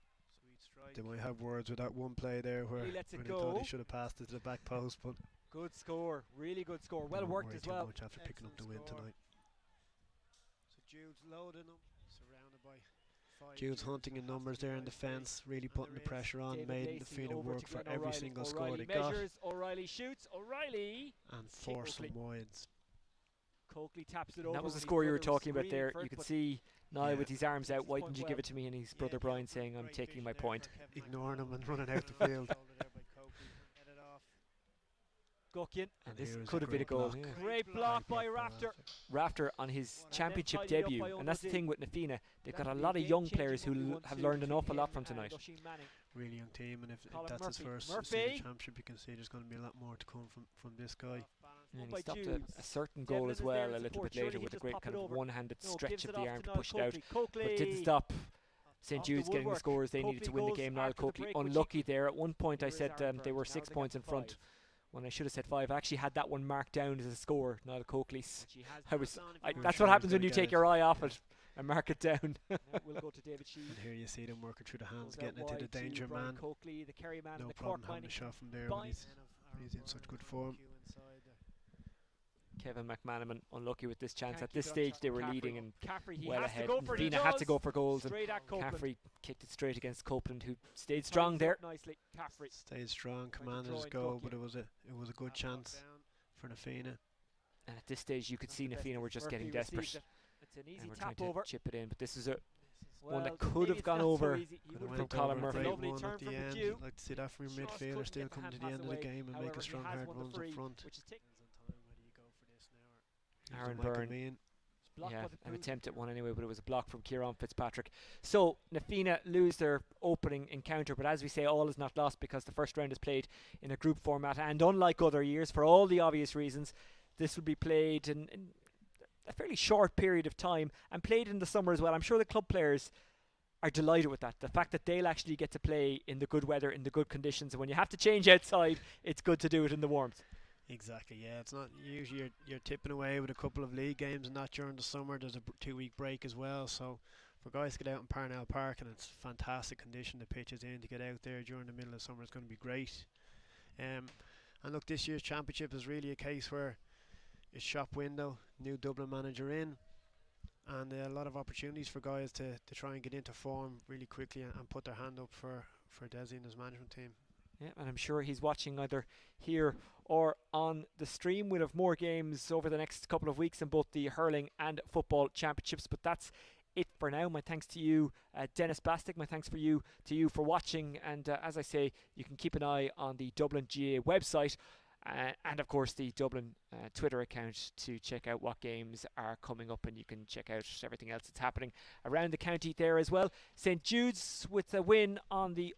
They might have words with that one play there where He lets it they thought go. he should have passed it to the back post, but Good score. Really good score. they Well won't worked worry as too well. much after picking up the win Excellent tonight. So Jude's loading them, surrounded by 5 Jude's hunting in numbers there in defence, really putting the pressure on, David made the Lacey Fianna over work to for Glenn every O'Reilly. single score O'Reilly they got, measures. O'Reilly shoots. O'Reilly. and forced some wides. Coakley taps it And over. that was the and his score you were brother was talking about screaming there. for You it, could but see Niall Yeah. with his arms out, why Point didn't you well. give it to me? And his brother Brian saying, I'm taking my point. Ignoring him and running out the field. Guckian. And And this here is a could have been a great goal. block. Yeah. Great block by Rafter. Rafter on his And championship then tidied up debut, by and that's the Onoda. thing with Nafina. They've got That'll a be lot of game young changing players when we who want have to learned an awful between lot him from and tonight. Oisin Manning. Really young team, and if Colin that's his Murphy. first Murphy. senior championship, you can see there's going to be a lot more to come from this guy. And by he stopped Judes. a certain Devlin goal is as well there a in little support. bit later Surely with a he'll great just kind pop of it over. one-handed No, stretch gives of it the off arm to to Niall push it out. Coakley. But it didn't stop St. Off the Jude's getting the woodwork. scores they needed Coakley to win the goes game. Niall after the Coakley break, which he- unlucky there. At one point I Here is said Aaron they were Burns. Now 6 they points get in to front 5. when I should have said 5. I actually had that one marked down as a score, Niall Coakley's. Which he has I was, passed on if I, you We're that's sure what he's happens when gonna you get take it. your eye off it and mark it down. Now we'll go to David Sheehan. And here you see them working through the hands, Goes out getting it to the wide danger Brian man. Coakley, the Kerry man, No and the problem Cork having man. a shot from there Bind. when he's in such good form. Kevin McManaman unlucky with this chance. Can't At keep this it on stage track. they were Caffrey. leading and Caffrey, he well has ahead. to go for it. He Fianna had to does. go for goals, and Straight at Copeland. Caffrey kicked it straight against Copeland, who stayed strong there. Nicely. Caffrey. Stayed strong, to commanded draw his in goal, Coakley. but it was a good chance for the Fianna. And at this stage you could see Not the Nafina best. were just Murphy getting receives desperate. it. It's an easy And we're trying tap to over. chip it in, but this is a Well, that could maybe have it's gone not so over. easy. He Could would have from went Colin over a Murphy. great Lovely one turn at the from end. Mchugh. Like to see that from your Just midfielder couldn't still get the coming to hand the pass end of the away. game and However, making he strong has hard won the runs up free, front. which is tick. Aaron Michael Byrne. Meehan. Blocked Yeah, by the an Poole. attempt at one anyway, but it was a block from Kieran Fitzpatrick. So Nafina lose their opening encounter, but as we say, all is not lost because the first round is played in a group format, and unlike other years, for all the obvious reasons, this will be played in a fairly short period of time and played in the summer as well. I'm sure the club players are delighted with that. The fact that they'll actually get to play in the good weather, in the good conditions, and when you have to change outside, it's good to do it in the warmth. Exactly, yeah. It's not usually you're tipping away with a couple of league games and that during the summer. There's a 2-week break as well, so for guys to get out in Parnell Park, and it's fantastic condition the pitch is in, to get out there during the middle of summer is going to be great. And look, this year's championship is really a case where it's shop window, new Dublin manager in, and a lot of opportunities for guys to try and get into form really quickly and put their hand up for Desi and his management team. Yeah, and I'm sure he's watching either here or on the stream. We'll have more games over the next couple of weeks in both the hurling and football championships, but that's it for now. My thanks to you, Dennis Bastic. My thanks to you for watching, and as I say, you can keep an eye on the Dublin GA website and of course the Dublin Twitter account to check out what games are coming up, and you can check out everything else that's happening around the county there as well. St. Jude's with a win on the